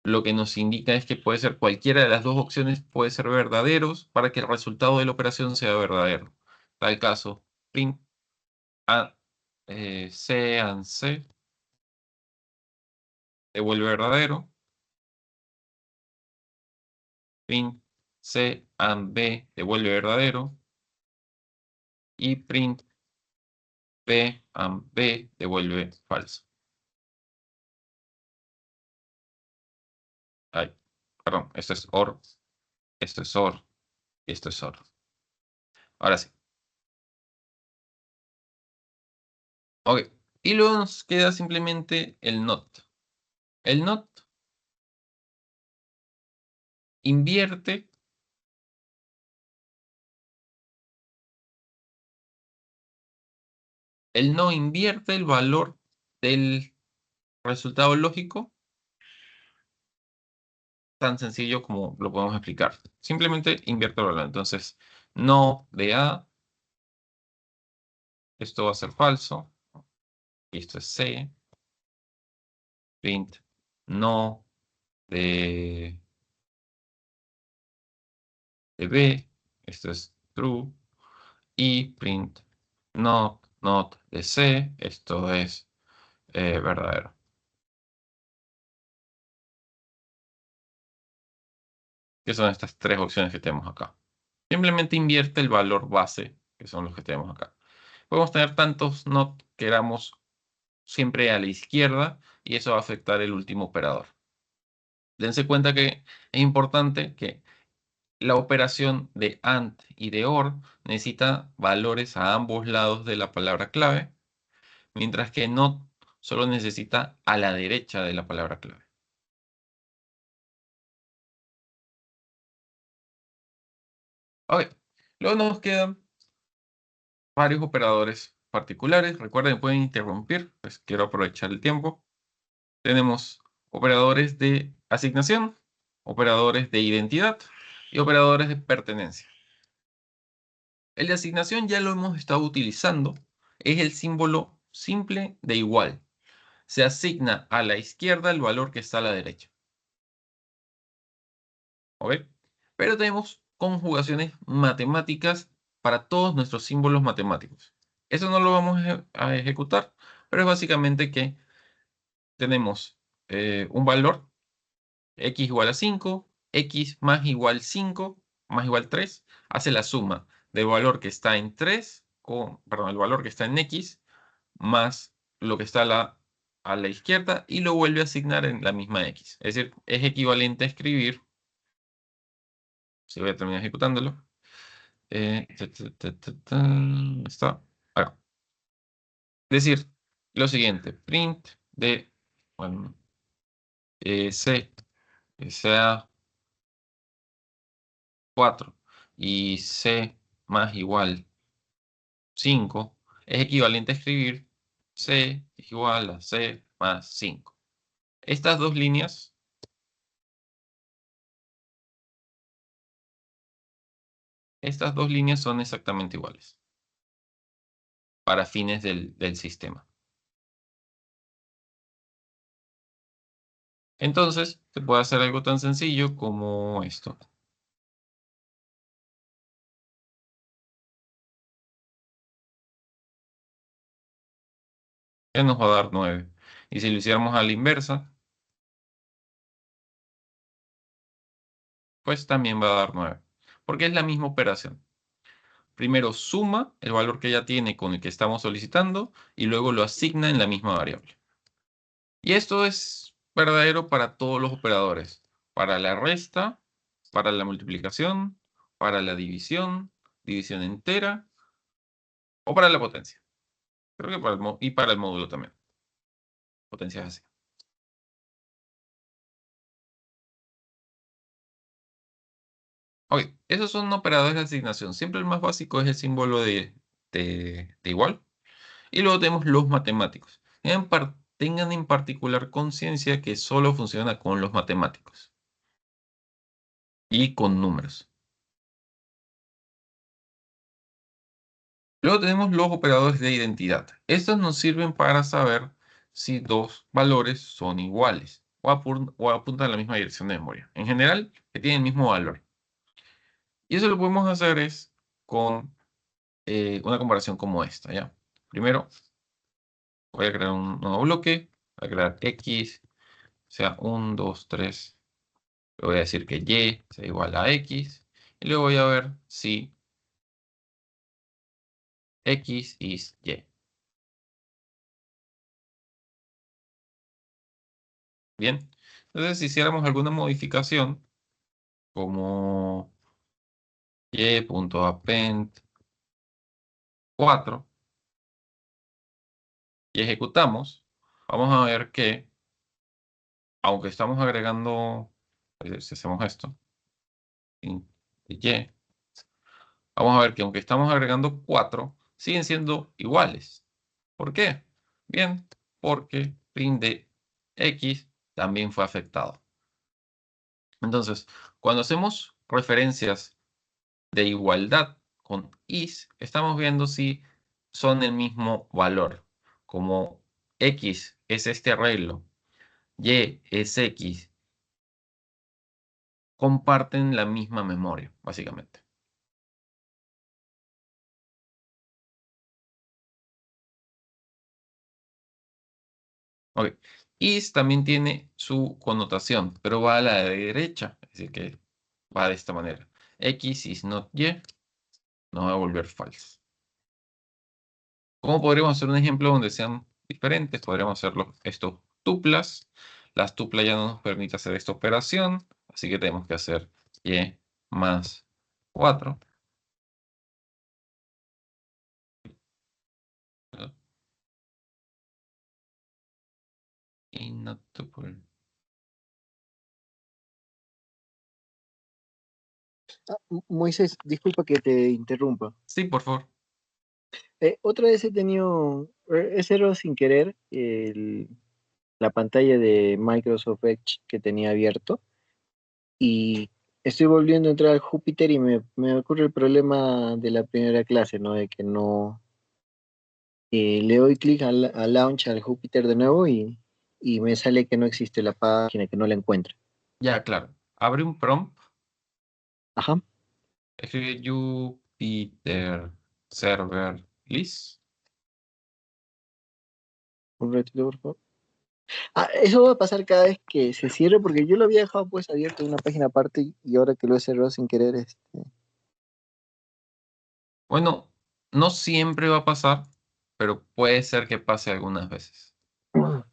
lo que nos indica es que puede ser cualquiera de las dos opciones, puede ser verdaderos para que el resultado de la operación sea verdadero. Tal caso, print A, C and C devuelve verdadero. Print C and B devuelve verdadero. y print B and B devuelve falso. Ay, perdón, esto es OR, esto es OR y esto es OR. Ahora sí. Ok, y luego nos queda simplemente el NOT. El NOT invierte no invierte el valor del resultado lógico tan sencillo como lo podemos explicar. Simplemente invierte el valor. Entonces, no de A, esto va a ser falso, y esto es C. Print no de B, esto es true, y print not de C, esto es verdadero. Que son estas tres opciones que tenemos acá. Simplemente invierte el valor base, que son los que tenemos acá. Podemos tener tantos not queramos siempre a la izquierda, y eso va a afectar el último operador. Dense cuenta que es importante que la operación de AND y de OR necesita valores a ambos lados de la palabra clave, mientras que NOT solo necesita a la derecha de la palabra clave. Ok, luego nos quedan varios operadores particulares. Recuerden, pueden interrumpir, pues quiero aprovechar el tiempo. Tenemos operadores de asignación, operadores de identidad y operadores de pertenencia. El de asignación ya lo hemos estado utilizando. Es el símbolo simple de igual. Se asigna a la izquierda el valor que está a la derecha. ¿Ok? Pero tenemos conjugaciones matemáticas para todos nuestros símbolos matemáticos. Eso no lo vamos a ejecutar, pero es básicamente que tenemos un valor x igual a 5, x más igual 5, más igual 3, hace la suma del valor que está en 3, perdón, el valor que está en x, más lo que está a la izquierda, y lo vuelve a asignar en la misma x. Es decir, es equivalente a escribir, si voy a terminar ejecutándolo, está acá. Decir lo siguiente, print de, bueno, c, que sea 4 y c más igual 5, es equivalente a escribir c es igual a c más 5. Estas dos líneas son exactamente iguales para fines del sistema. Entonces, se puede hacer algo tan sencillo como esto. Que nos va a dar 9. Y si lo hiciéramos a la inversa, pues también va a dar 9. Porque es la misma operación. Primero suma el valor que ya tiene con el que estamos solicitando y luego lo asigna en la misma variable. Y esto es verdadero para todos los operadores. Para la resta, para la multiplicación, para la división, división entera o para la potencia. Creo que para el módulo también. Potencia así. Ok, esos son operadores de asignación. Siempre el más básico es el símbolo de igual. Y luego tenemos los matemáticos. Tengan en particular conciencia que solo funciona con los matemáticos y con números. Luego tenemos los operadores de identidad. Estos nos sirven para saber si dos valores son iguales o apuntan a la misma dirección de memoria. En general, que tienen el mismo valor. Y eso lo podemos hacer es con una comparación como esta, ¿ya? Primero, voy a crear un nuevo bloque. Voy a crear x, sea 1, 2, 3. Le voy a decir que y sea igual a x. Y luego voy a ver si X is Y. Bien, entonces si hiciéramos alguna modificación, como y.append 4, y ejecutamos, vamos a ver que, aunque estamos agregando, si hacemos esto, y, vamos a ver que aunque estamos agregando 4, siguen siendo iguales. ¿Por qué? Bien, porque print de X también fue afectado. Entonces, cuando hacemos referencias de igualdad con is, estamos viendo si son el mismo valor. Como X es este arreglo, Y es X, comparten la misma memoria, básicamente. Ok. Is también tiene su connotación, pero va a la derecha, es decir, que va de esta manera. X is not Y, nos va a volver false. ¿Cómo podríamos hacer un ejemplo donde sean diferentes? Podríamos hacerlo estos tuplas. Las tuplas ya no nos permiten hacer esta operación, así que tenemos que hacer Y más 4. Y not tuple. Moisés, disculpa que te interrumpa. Sí, por favor. Otra vez he tenido, he cerrado sin querer la pantalla de Microsoft Edge que tenía abierto y estoy volviendo a entrar al Júpiter y me ocurre el problema de la primera clase, ¿no? De que no le doy clic al launch al Júpiter de nuevo y me sale que no existe la página, que no la encuentro. Ya, claro. Abre un prompt. Ajá, Escribe Jupyter Server List. un ratito, por favor. Ah, eso va a pasar cada vez que se cierre, porque yo lo había dejado pues abierto en una página aparte y ahora que lo he cerrado sin querer, Bueno, no siempre va a pasar, pero puede ser que pase algunas veces. ya.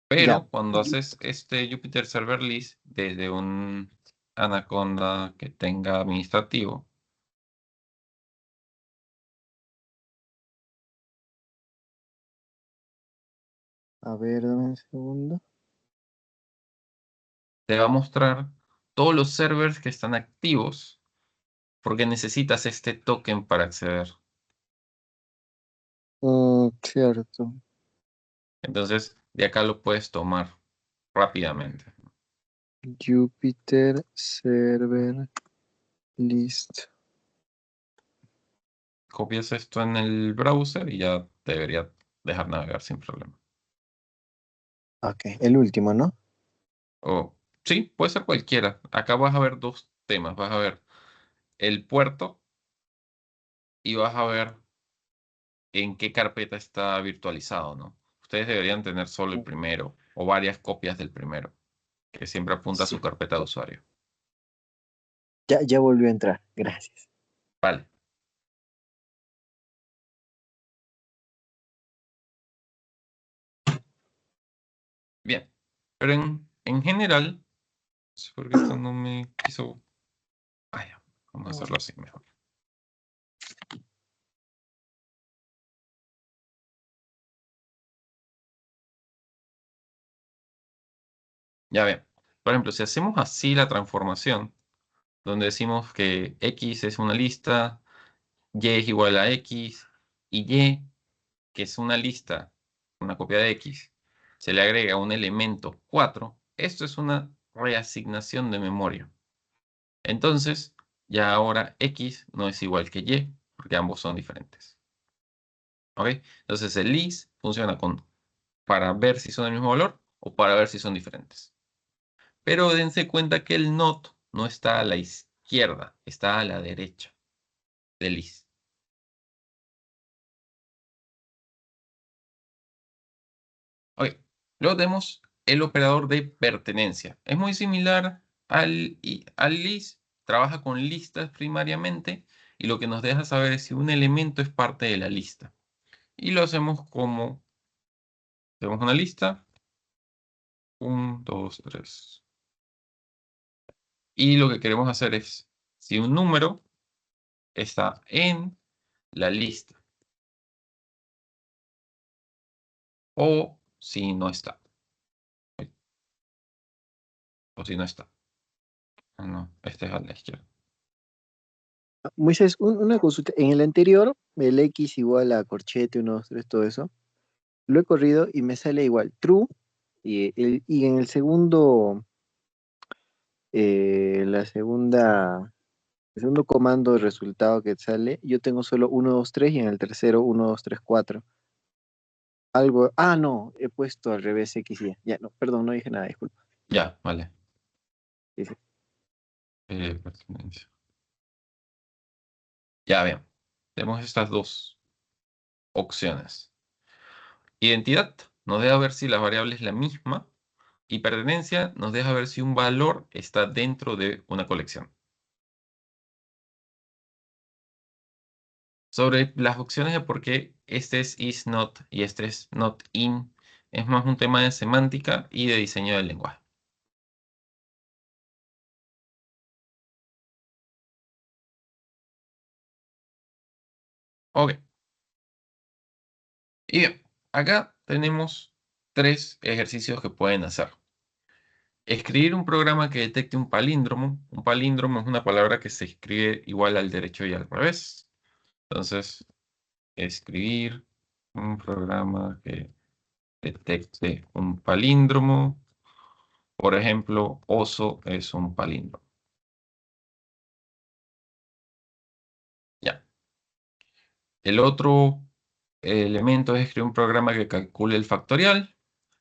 Pero cuando haces este Jupyter Server List desde un Anaconda que tenga administrativo, A ver, dame un segundo. te va a mostrar todos los servers que están activos porque necesitas este token para acceder. Cierto. Entonces, de acá lo puedes tomar rápidamente. Jupyter Server List. Copias esto en el browser y ya te debería dejar navegar sin problema. Ok, el último, ¿no? O sí, puede ser cualquiera. Acá vas a ver dos temas. Vas a ver el puerto y vas a ver en qué carpeta está virtualizado, ¿no? Ustedes deberían tener solo el primero o varias copias del primero, que siempre apunta a su Sí. carpeta de usuario. Ya volvió a entrar, gracias. Vale. Bien. Pero en general, no sé por qué esto no me quiso. Ah, ya. Vamos a hacerlo así mejor. Ya ven. Por ejemplo, si hacemos así la transformación, donde decimos que X es una lista, Y es igual a X, y Y, que es una lista, una copia de X, se le agrega un elemento 4, esto es una reasignación de memoria. Entonces, ya ahora X no es igual que Y, porque ambos son diferentes. ¿Ok? Entonces el list funciona para ver si son del mismo valor o para ver si son diferentes. Pero dense cuenta que el not no está a la izquierda, está a la derecha del list. Ok, luego tenemos el operador de pertenencia. Es muy similar al list, trabaja con listas primariamente y lo que nos deja saber es si un elemento es parte de la lista. Y lo hacemos como, tenemos una lista, 1, 2, 3. Y lo que queremos hacer es, si un número está en la lista o si no está. O si no está. Ah, no, este es a la izquierda. Moisés, una consulta. En el anterior, el X igual a corchete, 1, 2, 3, todo eso, lo he corrido y me sale igual true. Y en el segundo, la segunda, el segundo comando de resultado que sale, yo tengo solo 1, 2, 3 y en el tercero 1, 2, 3, 4. Algo, no, he puesto al revés X y Y. Ya, no, perdón, no dije nada, disculpa. Ya, vale. Sí, sí. Pertenencia. Ya, bien. Tenemos estas dos opciones. Identidad nos deja ver si la variable es la misma y pertenencia nos deja ver si un valor está dentro de una colección. Sobre las opciones de por qué este es is not y este es not in, es más un tema de semántica y de diseño del lenguaje. Ok. Y bien, acá tenemos 3 ejercicios que pueden hacer. Escribir un programa que detecte un palíndromo. Un palíndromo es una palabra que se escribe igual al derecho y al revés. Entonces, escribir un programa que detecte un palíndromo. Por ejemplo, oso es un palíndromo. Ya. El otro elemento es escribir un programa que calcule el factorial.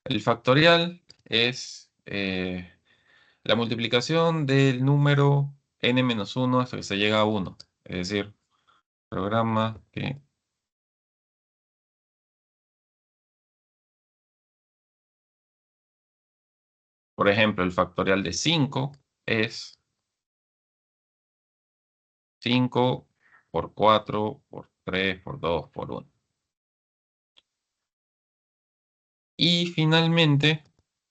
El factorial es la multiplicación del número n-1 hasta que se llega a 1. Es decir, programa que... Por ejemplo, el factorial de 5 es 5 por 4 por 3 por 2 por 1. Y finalmente,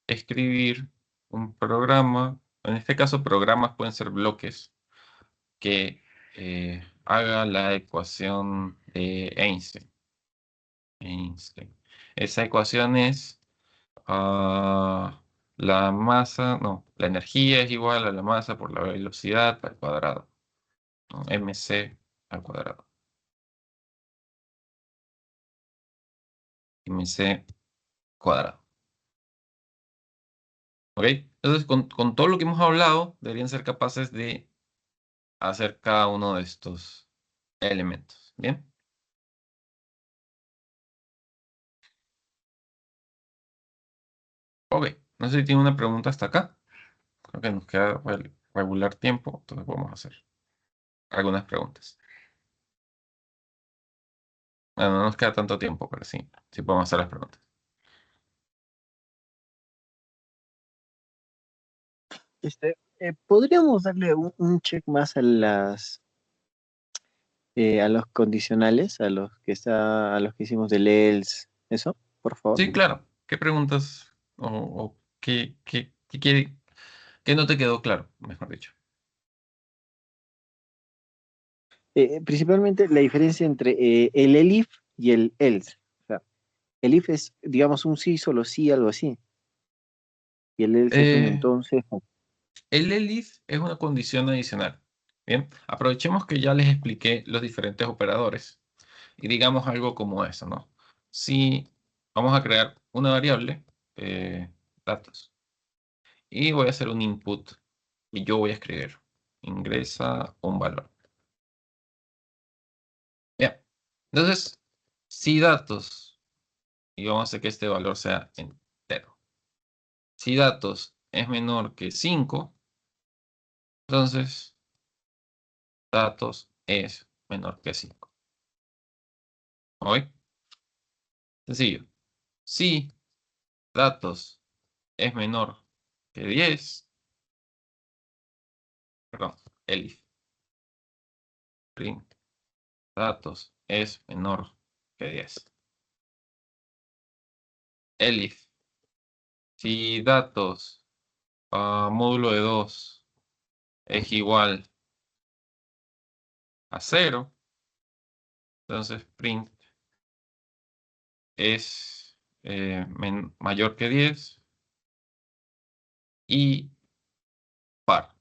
escribir un programa, en este caso programas pueden ser bloques, que haga la ecuación de Einstein. Esa ecuación es la masa, no, la energía es igual a la masa por la velocidad al cuadrado, ¿no? mc al cuadrado. mc cuadrado. ¿Ok? Entonces, con todo lo que hemos hablado, deberían ser capaces de hacer cada uno de estos elementos. ¿Bien? Ok. No sé si tiene una pregunta hasta acá. Creo que nos queda regular tiempo, entonces podemos hacer algunas preguntas. Bueno, no nos queda tanto tiempo, pero sí, sí podemos hacer las preguntas. ¿Podríamos darle un check más a los condicionales, a los que hicimos del else, eso, por favor? Sí, claro. ¿Qué preguntas o qué no te quedó claro, mejor dicho? Principalmente la diferencia entre el elif y el else. O sea, el if es, digamos, un sí, solo sí, algo así. Y el else es un Eh, entonces. el elif es una condición adicional. Bien, aprovechemos que ya les expliqué los diferentes operadores y digamos algo como eso, ¿no? Si vamos a crear una variable, datos, y voy a hacer un input y yo voy a escribir, ingresa un valor. Bien, entonces, si datos, y vamos a hacer que este valor sea entero. Si datos es menor que 5, entonces datos es menor que 5. ¿Ok? Sencillo. Si datos es menor que 10, perdón, elif, print datos es menor que 10. Elif, si datos módulo de 2 es igual a 0, entonces print es mayor que 10 y par.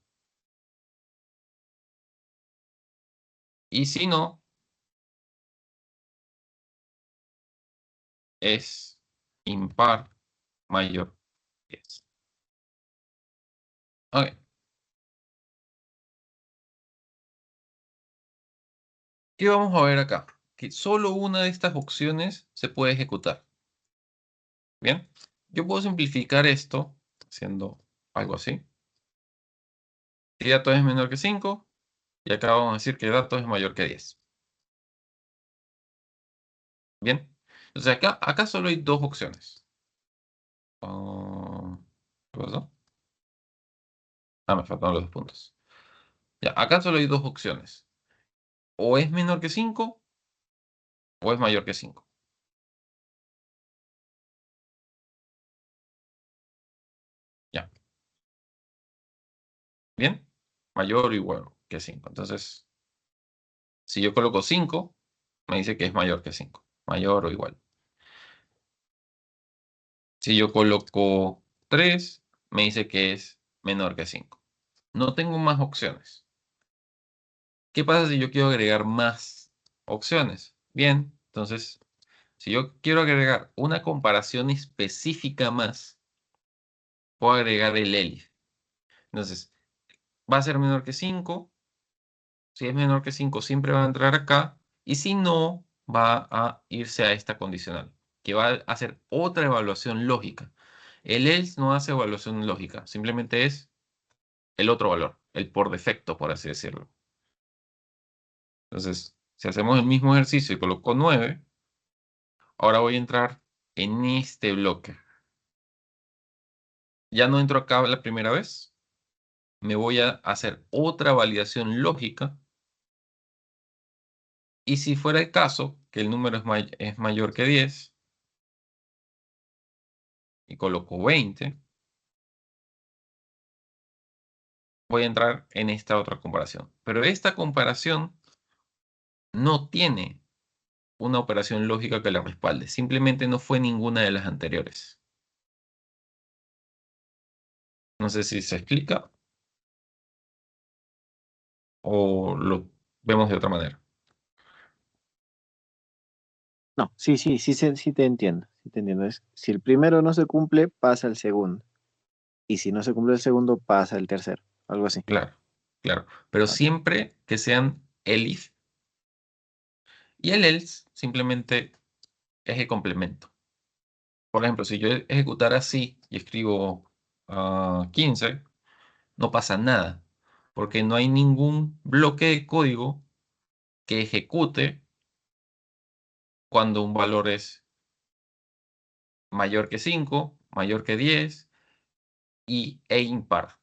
Y si no, es impar mayor que 10. Ok. ¿Qué vamos a ver acá? Que solo una de estas opciones se puede ejecutar. Bien, yo puedo simplificar esto haciendo algo así. Si datos es menor que 5, y acá vamos a decir que datos es mayor que 10. Bien, entonces acá solo hay dos opciones. ¿Qué pasó? Me faltan los dos puntos. Ya, acá solo hay dos opciones. O es menor que 5 o es mayor que 5. Ya, bien, mayor o igual que 5. Entonces, si yo coloco 5, me dice que es mayor que 5. Mayor o igual. Si yo coloco 3, me dice que es menor que 5. No tengo más opciones. ¿Qué pasa si yo quiero agregar más opciones? Bien, entonces, si yo quiero agregar una comparación específica más, puedo agregar el ELIF. Entonces, va a ser menor que 5. Si es menor que 5, siempre va a entrar acá. Y si no, va a irse a esta condicional, que va a hacer otra evaluación lógica. El else no hace evaluación lógica, simplemente es el otro valor, el por defecto, por así decirlo. Entonces, si hacemos el mismo ejercicio y coloco 9, ahora voy a entrar en este bloque. Ya no entro acá la primera vez. Me voy a hacer otra validación lógica. Y si fuera el caso, que el número es mayor que 10, y coloco 20, voy a entrar en esta otra comparación. Pero esta comparación no tiene una operación lógica que la respalde. Simplemente no fue ninguna de las anteriores. No sé si se explica o lo vemos de otra manera. No, sí te entiendo. Sí te entiendo. Si el primero no se cumple, pasa el segundo. Y si no se cumple el segundo, pasa el tercero. Algo así. Claro, claro. Pero Ok. siempre que sean elif y el else simplemente es el complemento. Por ejemplo, si yo ejecutara así y escribo 15, no pasa nada, porque no hay ningún bloque de código que ejecute cuando un valor es mayor que 5, mayor que 10 e impar.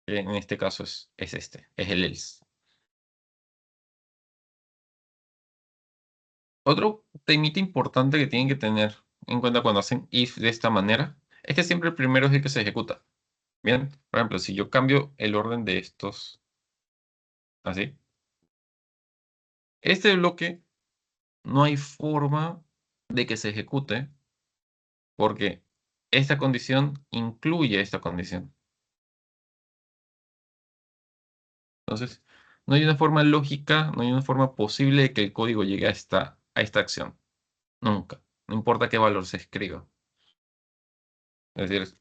En este caso es es el else. Otro temita importante que tienen que tener en cuenta cuando hacen if de esta manera es que siempre el primero es el que se ejecuta. Bien, por ejemplo, si yo cambio el orden de estos así, este bloque no hay forma de que se ejecute porque esta condición incluye esta condición. Entonces, no hay una forma lógica, no hay una forma posible de que el código llegue a esta acción. Nunca. No importa qué valor se escriba. Es decir,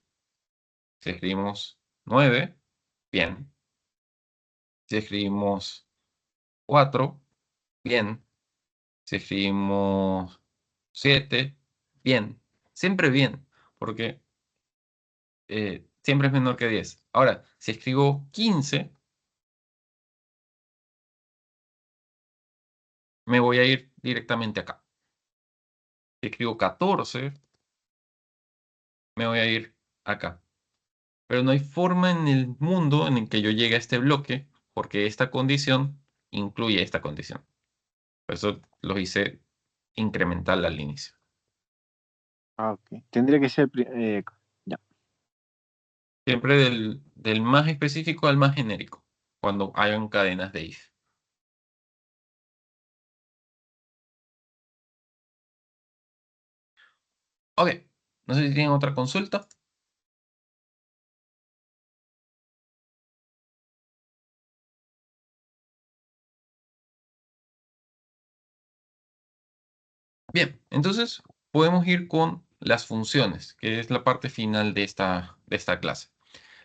si escribimos 9, bien. Si escribimos 4, bien. Si escribimos 7, bien. Siempre bien, porque siempre es menor que 10. Ahora, si escribo 15, me voy a ir directamente acá. Si escribo 14, me voy a ir acá. Pero no hay forma en el mundo en el que yo llegue a este bloque porque esta condición incluye esta condición. Por eso lo hice incremental al inicio. Ah, ok. Tendría que ser... ya. Siempre del más específico al más genérico, cuando hagan cadenas de if. Ok, no sé si tienen otra consulta. Bien, entonces podemos ir con las funciones, que es la parte final de esta clase.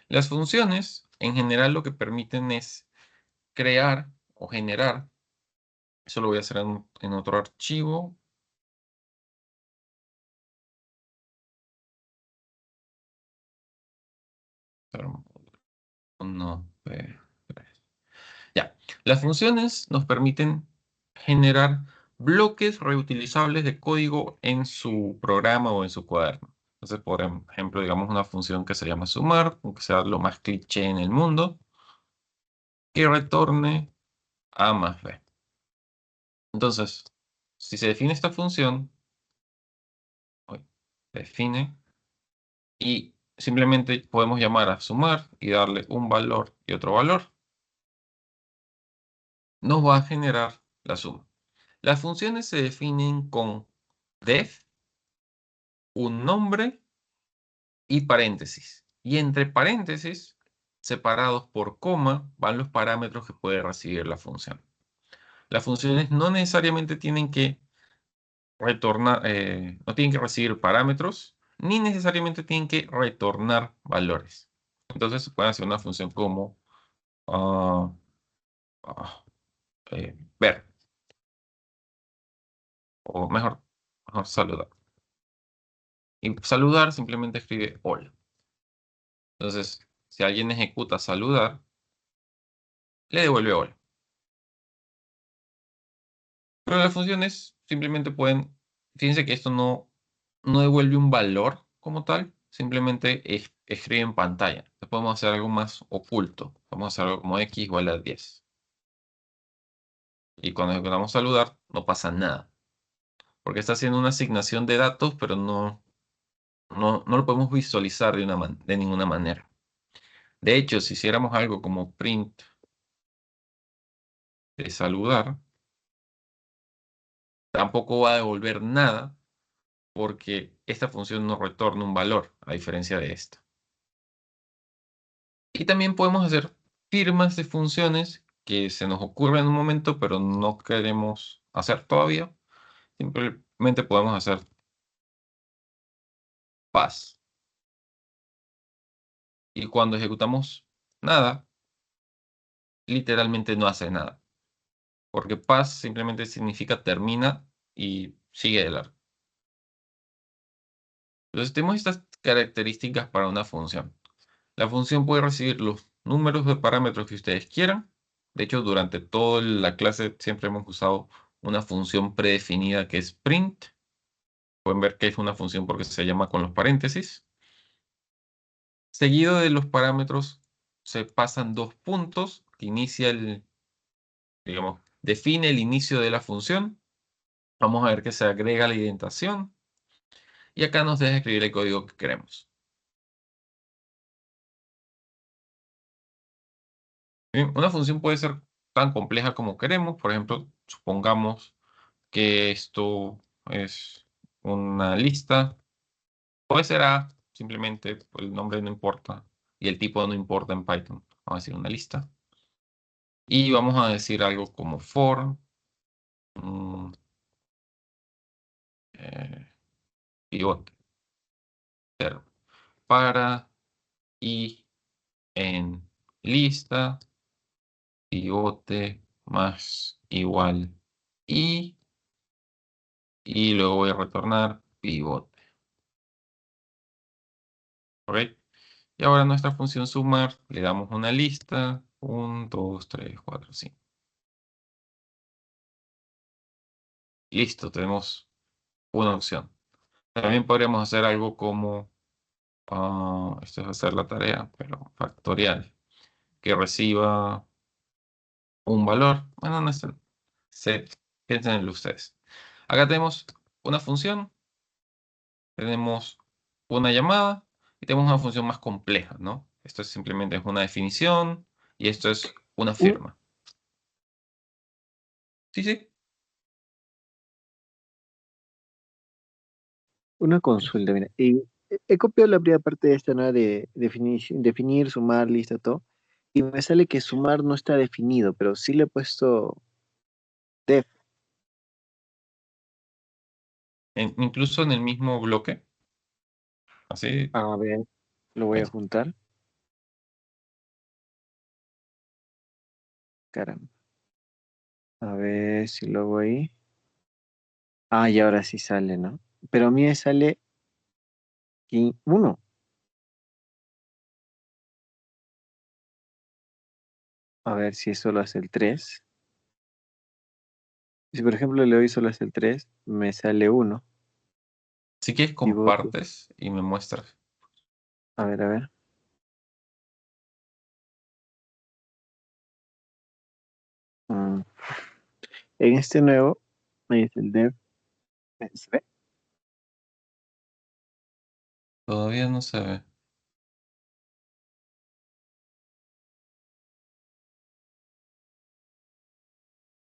Las funciones, en general, lo que permiten es crear o generar. Eso lo voy a hacer en otro archivo. No, ya. Las funciones nos permiten generar bloques reutilizables de código en su programa o en su cuaderno. Entonces, por ejemplo, digamos una función que se llama sumar, aunque sea lo más cliché en el mundo, que retorne A más B. Entonces, si se define esta función, uy, define, y simplemente podemos llamar a sumar y darle un valor y otro valor, nos va a generar la suma. Las funciones se definen con def, un nombre y paréntesis. Y entre paréntesis, separados por coma, van los parámetros que puede recibir la función. Las funciones no necesariamente tienen que retornar, no tienen que recibir parámetros, ni necesariamente tienen que retornar valores. Entonces, se puede hacer una función como ah, ah, ver, o mejor saludar. Y saludar simplemente escribe hola. Entonces, si alguien ejecuta saludar, le devuelve hola. Pero las funciones simplemente pueden, fíjense que esto no devuelve un valor como tal, simplemente escribe en pantalla. Entonces podemos hacer algo más oculto. Vamos a hacer algo como x igual a 10. Y cuando ejecutamos saludar, no pasa nada. Porque está haciendo una asignación de datos, pero no lo podemos visualizar de ninguna manera. De hecho, si hiciéramos algo como print de saludar, tampoco va a devolver nada porque esta función no retorna un valor, a diferencia de esta. Y también podemos hacer firmas de funciones que se nos ocurren en un momento, pero no queremos hacer todavía. Simplemente podemos hacer pass. Y cuando ejecutamos nada, literalmente no hace nada. Porque pass simplemente significa termina y sigue de largo. Entonces tenemos estas características para una función. La función puede recibir los números de parámetros que ustedes quieran. De hecho, durante toda la clase siempre hemos usado una función predefinida que es print. Pueden ver que es una función porque se llama con los paréntesis. Seguido de los parámetros se pasan dos puntos que inicia digamos, define el inicio de la función. Vamos a ver que se agrega la indentación. Y acá nos deja escribir el código que queremos. Bien, una función puede ser tan compleja como queremos. Por ejemplo, supongamos que esto es una lista. Puede ser A, simplemente el nombre no importa y el tipo no importa en Python. Vamos a decir una lista. Y vamos a decir algo como for mm, eh, pivote cero, para y en lista pivote más igual y luego voy a retornar pivote. ¿Ok? Y ahora a nuestra función sumar le damos una lista. 1, 2, 3, 4, 5. Listo, tenemos una opción. También podríamos hacer algo como Esto es hacer la tarea, pero factorial. Que reciba un valor. Bueno, no es piensen ustedes. Acá tenemos una función, tenemos una llamada y tenemos una función más compleja, ¿no? Esto es simplemente es una definición y esto es una Un- firma. Sí, sí. Una consulta, mira. Y he copiado la primera parte de esta, ¿no? De definir, sumar, lista, todo. Y me sale que sumar no está definido, pero sí le he puesto def. Incluso en el mismo bloque. Así. A ver, lo voy Ahí a está. juntar. Caramba. A ver si lo hago ahí. Ah, y ahora sí sale, ¿no? Pero a mí me sale 1. A ver si solo hace el 3. Si por ejemplo le doy solo hace el 3, me sale 1. Si quieres Pivote. compartes y me muestras. A ver, a ver. Mm, En este nuevo, ahí es el dev. ¿Se ve? Todavía no se ve.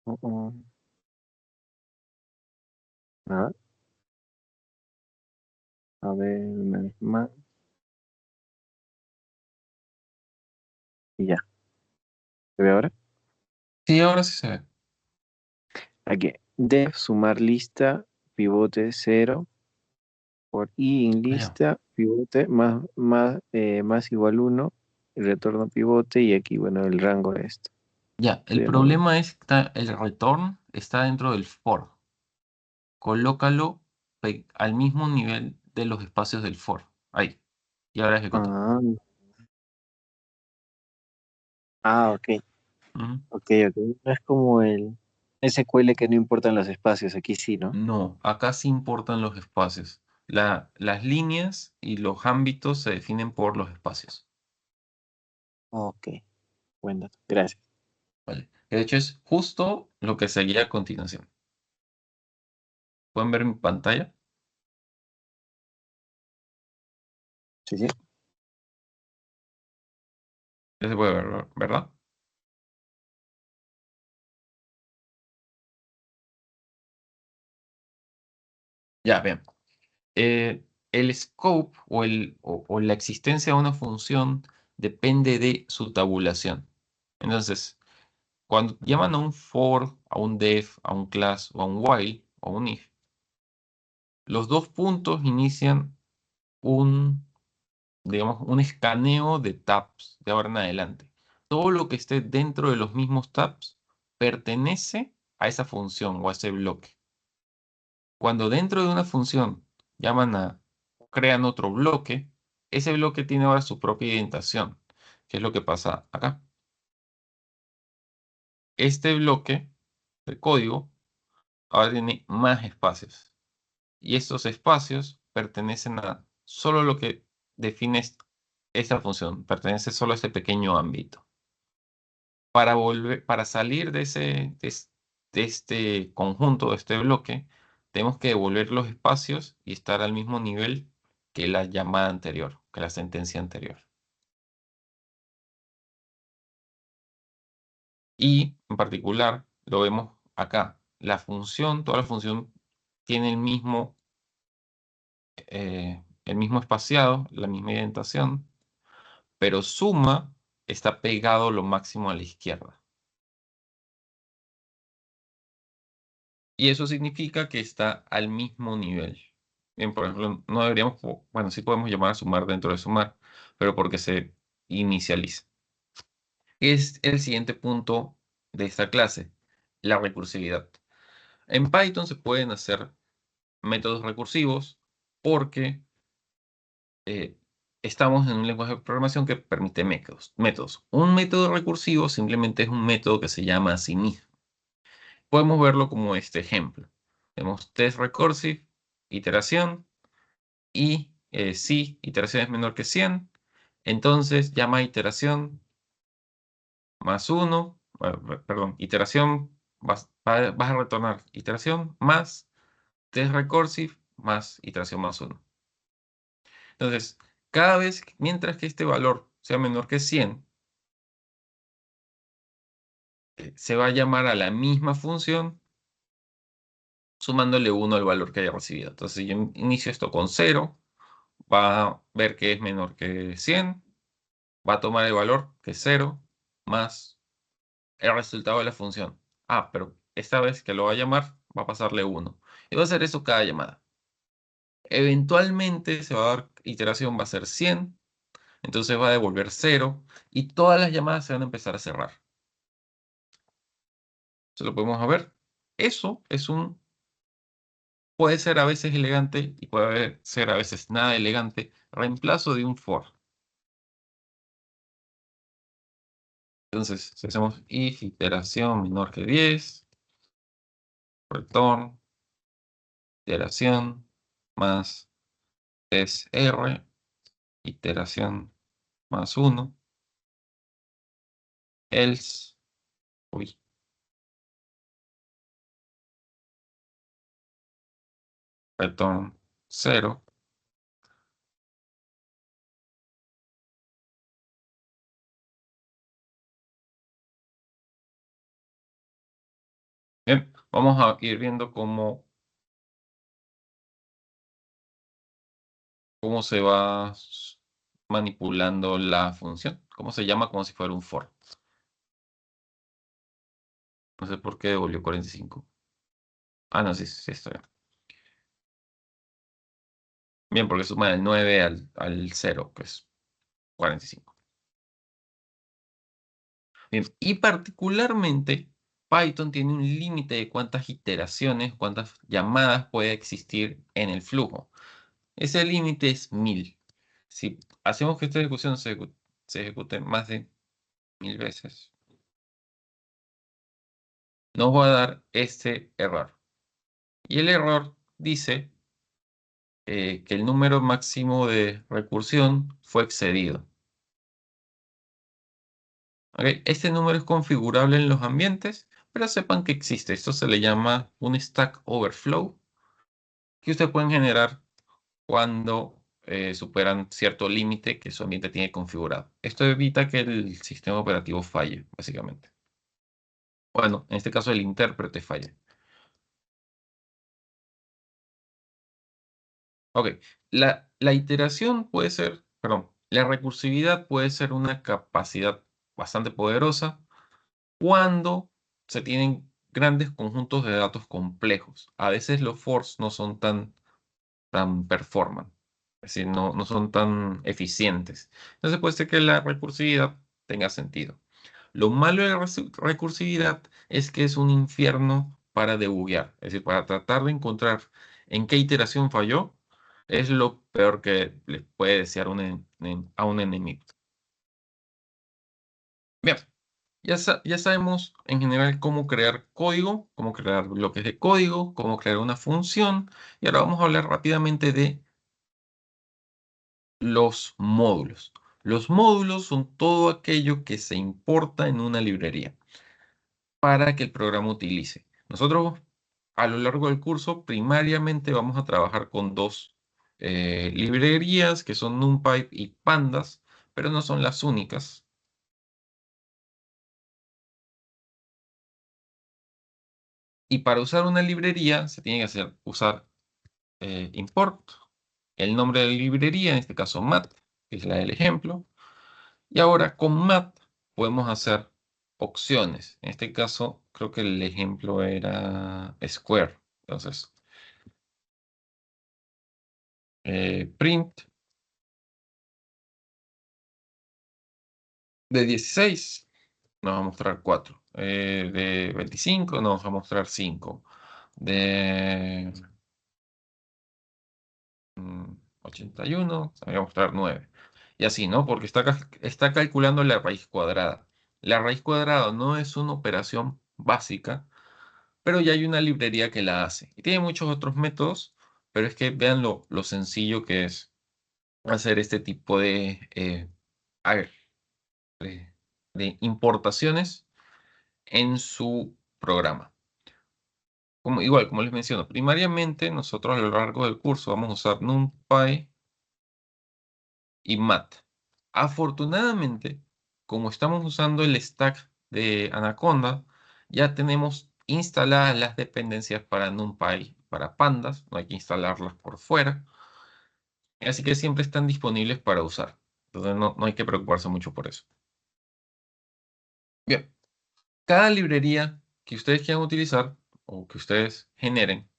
Oh, oh. Nada. A ver, una vez más. Y ya. ¿Se ve ahora? Sí, ahora sí se ve. Aquí. Def sumar lista, pivote 0, por i en Allá. lista, pivote más igual 1, retorno pivote y aquí, bueno, el rango de esto. Ya, Esto el ya no. problema es que el return está dentro del for. Colócalo al mismo nivel de los espacios del for. Ahí. Y ahora ejecuta. Ah, ok. Ujú. Ok, ok. No es como el SQL que no importan los espacios, aquí sí, ¿no? No, acá sí importan los espacios. Las líneas y los ámbitos se definen por los espacios. Ok, buen dato. Gracias. ¿Vale? De hecho, es justo lo que seguía a continuación. ¿Pueden ver mi pantalla? Sí, sí. Ya se puede ver, ¿verdad? Ya, bien. El scope o la existencia de una función depende de su tabulación. Entonces, cuando llaman a un for, a un def, a un class o a un while o un if, los dos puntos inician un, digamos, un escaneo de tabs de ahora en adelante. Todo lo que esté dentro de los mismos tabs pertenece a esa función o a ese bloque. Cuando dentro de una función crean otro bloque, ese bloque tiene ahora su propia indentación, que es lo que pasa acá. Este bloque de código ahora tiene más espacios. Y estos espacios pertenecen a solo lo que define esta función, pertenece solo a este pequeño ámbito. Para salir de este conjunto, de este bloque, tenemos que devolver los espacios y estar al mismo nivel que la llamada anterior, que la sentencia anterior. Y en particular, lo vemos acá. Toda la función tiene el mismo espaciado, la misma indentación, pero suma está pegado lo máximo a la izquierda. Y eso significa que está al mismo nivel. Bien, por ejemplo, no deberíamos, bueno, sí podemos llamar a sumar dentro de sumar, pero porque se inicializa. Es el siguiente punto de esta clase, la recursividad. En Python se pueden hacer métodos recursivos porque eh, estamos en un lenguaje de programación que permite métodos. Un método recursivo simplemente es un método que se llama a sí mismo. Podemos verlo como este ejemplo. Tenemos test recursive, iteración y si iteración es menor que 100, entonces llama iteración más 1, perdón, iteración, vas a retornar iteración más test recursive más iteración más 1. Entonces, cada vez, mientras que este valor sea menor que 100, se va a llamar a la misma función sumándole 1 al valor que haya recibido. Entonces, si yo inicio esto con 0, va a ver que es menor que 100, va a tomar el valor que es 0 más el resultado de la función. Pero esta vez que lo va a llamar, va a pasarle 1. Y va a hacer eso cada llamada. Eventualmente se va a dar, iteración va a ser 100, entonces va a devolver 0 y todas las llamadas se van a empezar a cerrar. Se lo podemos ver. Eso puede ser a veces elegante y puede ser a veces nada elegante, reemplazo de un for. Entonces, si hacemos if iteración menor que 10, return, iteración más es r, iteración más 1, else, uy, return 0. Bien, vamos a ir viendo cómo se va manipulando la función. Cómo se llama como si fuera un for. No sé por qué devolvió 45. No, sí, sí, está bien. Bien, porque suma del 9 al 0, que es 45. Bien, y particularmente Python tiene un límite de cuántas iteraciones, cuántas llamadas puede existir en el flujo. Ese límite es 1000. Si hacemos que esta ejecución se ejecute más de 1000 veces, nos va a dar este error. Y el error dice que el número máximo de recursión fue excedido. ¿Ok? Este número es configurable en los ambientes, pero sepan que existe. Esto se le llama un Stack Overflow, que ustedes pueden generar cuando superan cierto límite que su ambiente tiene configurado. Esto evita que el sistema operativo falle, básicamente. Bueno, en este caso el intérprete falle. Ok, la iteración puede ser, perdón, la recursividad puede ser una capacidad bastante poderosa cuando se tienen grandes conjuntos de datos complejos. A veces los fors no son tan performant, es decir, no son tan eficientes. Entonces puede ser que la recursividad tenga sentido. Lo malo de la recursividad es que es un infierno para debuguear, es decir, para tratar de encontrar en qué iteración falló, es lo peor que le puede desear a un enemigo. Bien, ya sabemos en general cómo crear código, cómo crear bloques de código, cómo crear una función, y ahora vamos a hablar rápidamente de los módulos. Los módulos son todo aquello que se importa en una librería para que el programa utilice. Nosotros a lo largo del curso primariamente vamos a trabajar con dos librerías que son NumPy y Pandas, pero no son las únicas. Y para usar una librería se tiene que usar import, el nombre de la librería, en este caso mat, que es la del ejemplo. Y ahora con mat podemos hacer opciones. En este caso creo que el ejemplo era square. Entonces, print de 16 nos va a mostrar 4. De 25 nos va a mostrar 5. De 81 nos va a mostrar 9. Y así, ¿no? Porque está calculando la raíz cuadrada. La raíz cuadrada no es una operación básica, pero ya hay una librería que la hace. Y tiene muchos otros métodos, pero es que vean lo sencillo que es. hacer este tipo de importaciones en su programa. Igual, como les menciono, primariamente nosotros a lo largo del curso vamos a usar NumPy y Mat. Afortunadamente, como estamos usando el stack de Anaconda, ya tenemos instaladas las dependencias para NumPy, para Pandas, no hay que instalarlas por fuera, así que siempre están disponibles para usar. Entonces no hay que preocuparse mucho por eso. Bien, cada librería que ustedes quieran utilizar o que ustedes generen,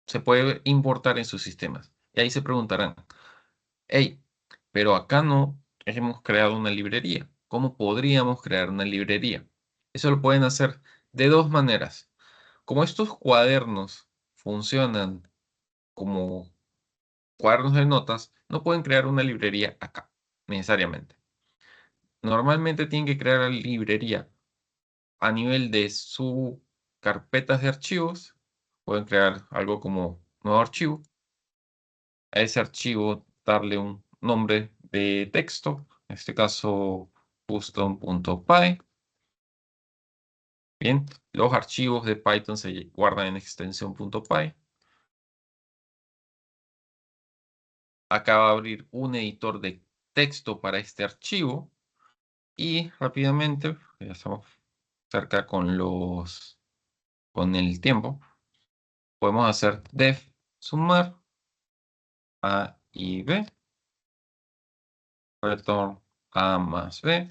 se puede importar en sus sistemas. Y ahí se preguntarán, hey, pero acá no hemos creado una librería. ¿Cómo podríamos crear una librería? Eso lo pueden hacer de dos maneras. Como estos cuadernos funcionan como cuadernos de notas, no pueden crear una librería acá, necesariamente. Normalmente tienen que crear la librería a nivel de su carpetas de archivos. Pueden crear algo como nuevo archivo. A ese archivo darle un nombre de texto, en este caso custom.py. Bien, los archivos de Python se guardan en extensión .py. Acá va a abrir un editor de texto para este archivo y rápidamente, ya estamos cerca con el tiempo, podemos hacer def sumar a y b, return a más b.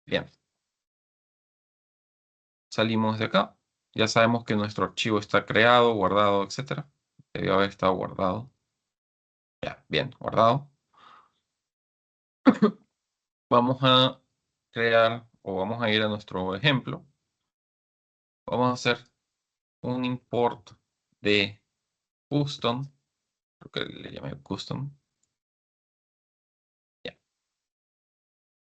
Bien, salimos de acá. Ya sabemos que nuestro archivo está creado, guardado, etcétera. Debió haber estado guardado. Ya, bien, guardado. Vamos a crear o vamos a ir a nuestro ejemplo. Vamos a hacer un import de custom. Creo que le llamé custom. Ya.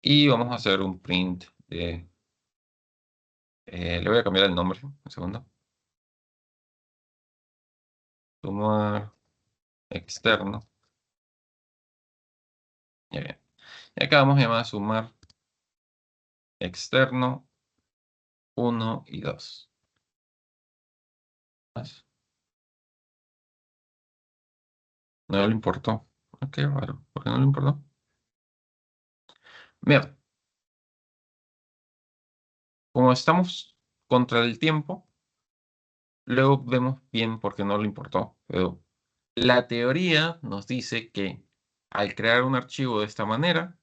Y vamos a hacer un print de... le voy a cambiar el nombre. Un segundo. Sumar externo. Ya bien. Y acá vamos a llamar sumar externo 1 y 2. No le importó. Qué raro. ¿Por qué no le importó? Bien. Como estamos contra el tiempo, luego vemos bien por qué no le importó. Pero la teoría nos dice que al crear un archivo de esta manera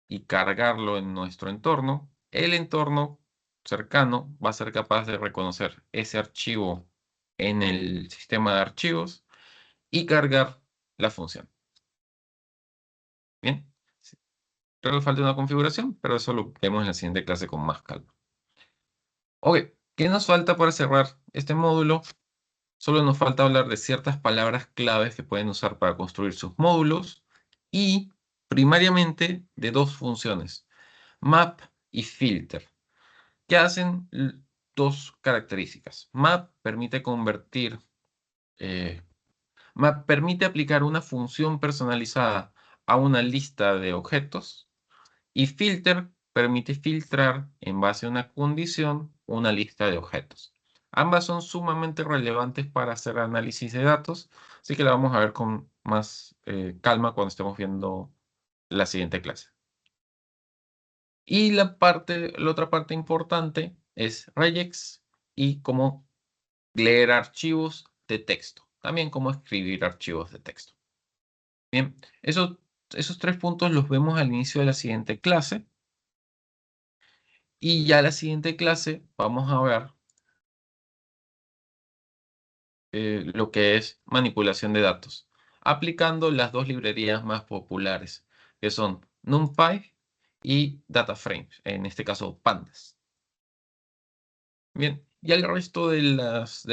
y cargarlo en nuestro entorno, el entorno cercano va a ser capaz de reconocer ese archivo en el sistema de archivos y cargar la función. Bien. Sí. Creo que falta una configuración, pero eso lo vemos en la siguiente clase con más calma. Ok, ¿qué nos falta para cerrar este módulo? Solo nos falta hablar de ciertas palabras claves que pueden usar para construir sus módulos y primariamente de dos funciones, map y filter, que hacen dos características. Eh, Map permite aplicar una función personalizada a una lista de objetos y filter permite filtrar en base a una condición una lista de objetos. Ambas son sumamente relevantes para hacer análisis de datos, así que la vamos a ver con más calma cuando estemos viendo la siguiente clase. Y la otra parte importante es regex y cómo leer archivos de texto. También cómo escribir archivos de texto. Bien, esos tres puntos los vemos al inicio de la siguiente clase. Y ya la siguiente clase vamos a ver lo que es manipulación de datos, aplicando las dos librerías más populares, que son NumPy y DataFrames, en este caso Pandas. Bien, y al resto de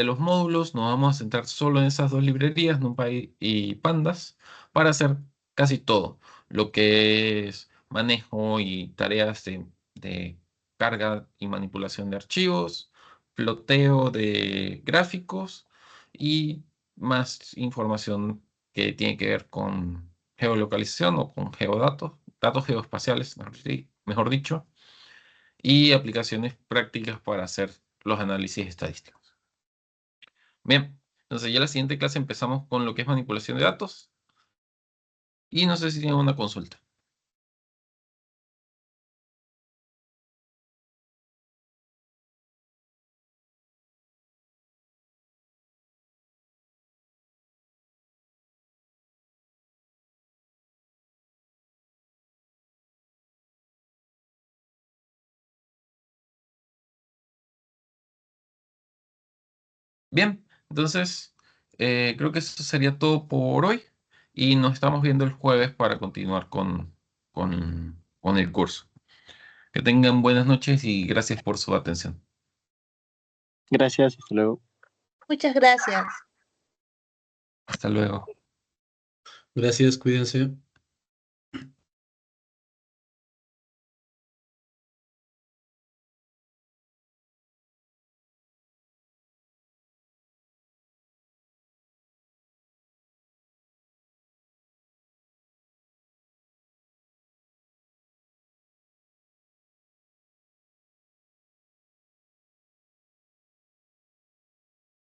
los módulos nos vamos a centrar solo en esas dos librerías, NumPy y Pandas, para hacer casi todo, lo que es manejo y tareas de carga y manipulación de archivos, ploteo de gráficos y más información que tiene que ver con geolocalización o con geodatos, datos geoespaciales, mejor dicho, y aplicaciones prácticas para hacer los análisis estadísticos. Bien, entonces ya la siguiente clase empezamos con lo que es manipulación de datos y no sé si tienen una consulta. Bien, entonces creo que eso sería todo por hoy y nos estamos viendo el jueves para continuar con el curso. Que tengan buenas noches y gracias por su atención. Gracias, hasta luego. Muchas gracias. Hasta luego. Gracias, cuídense.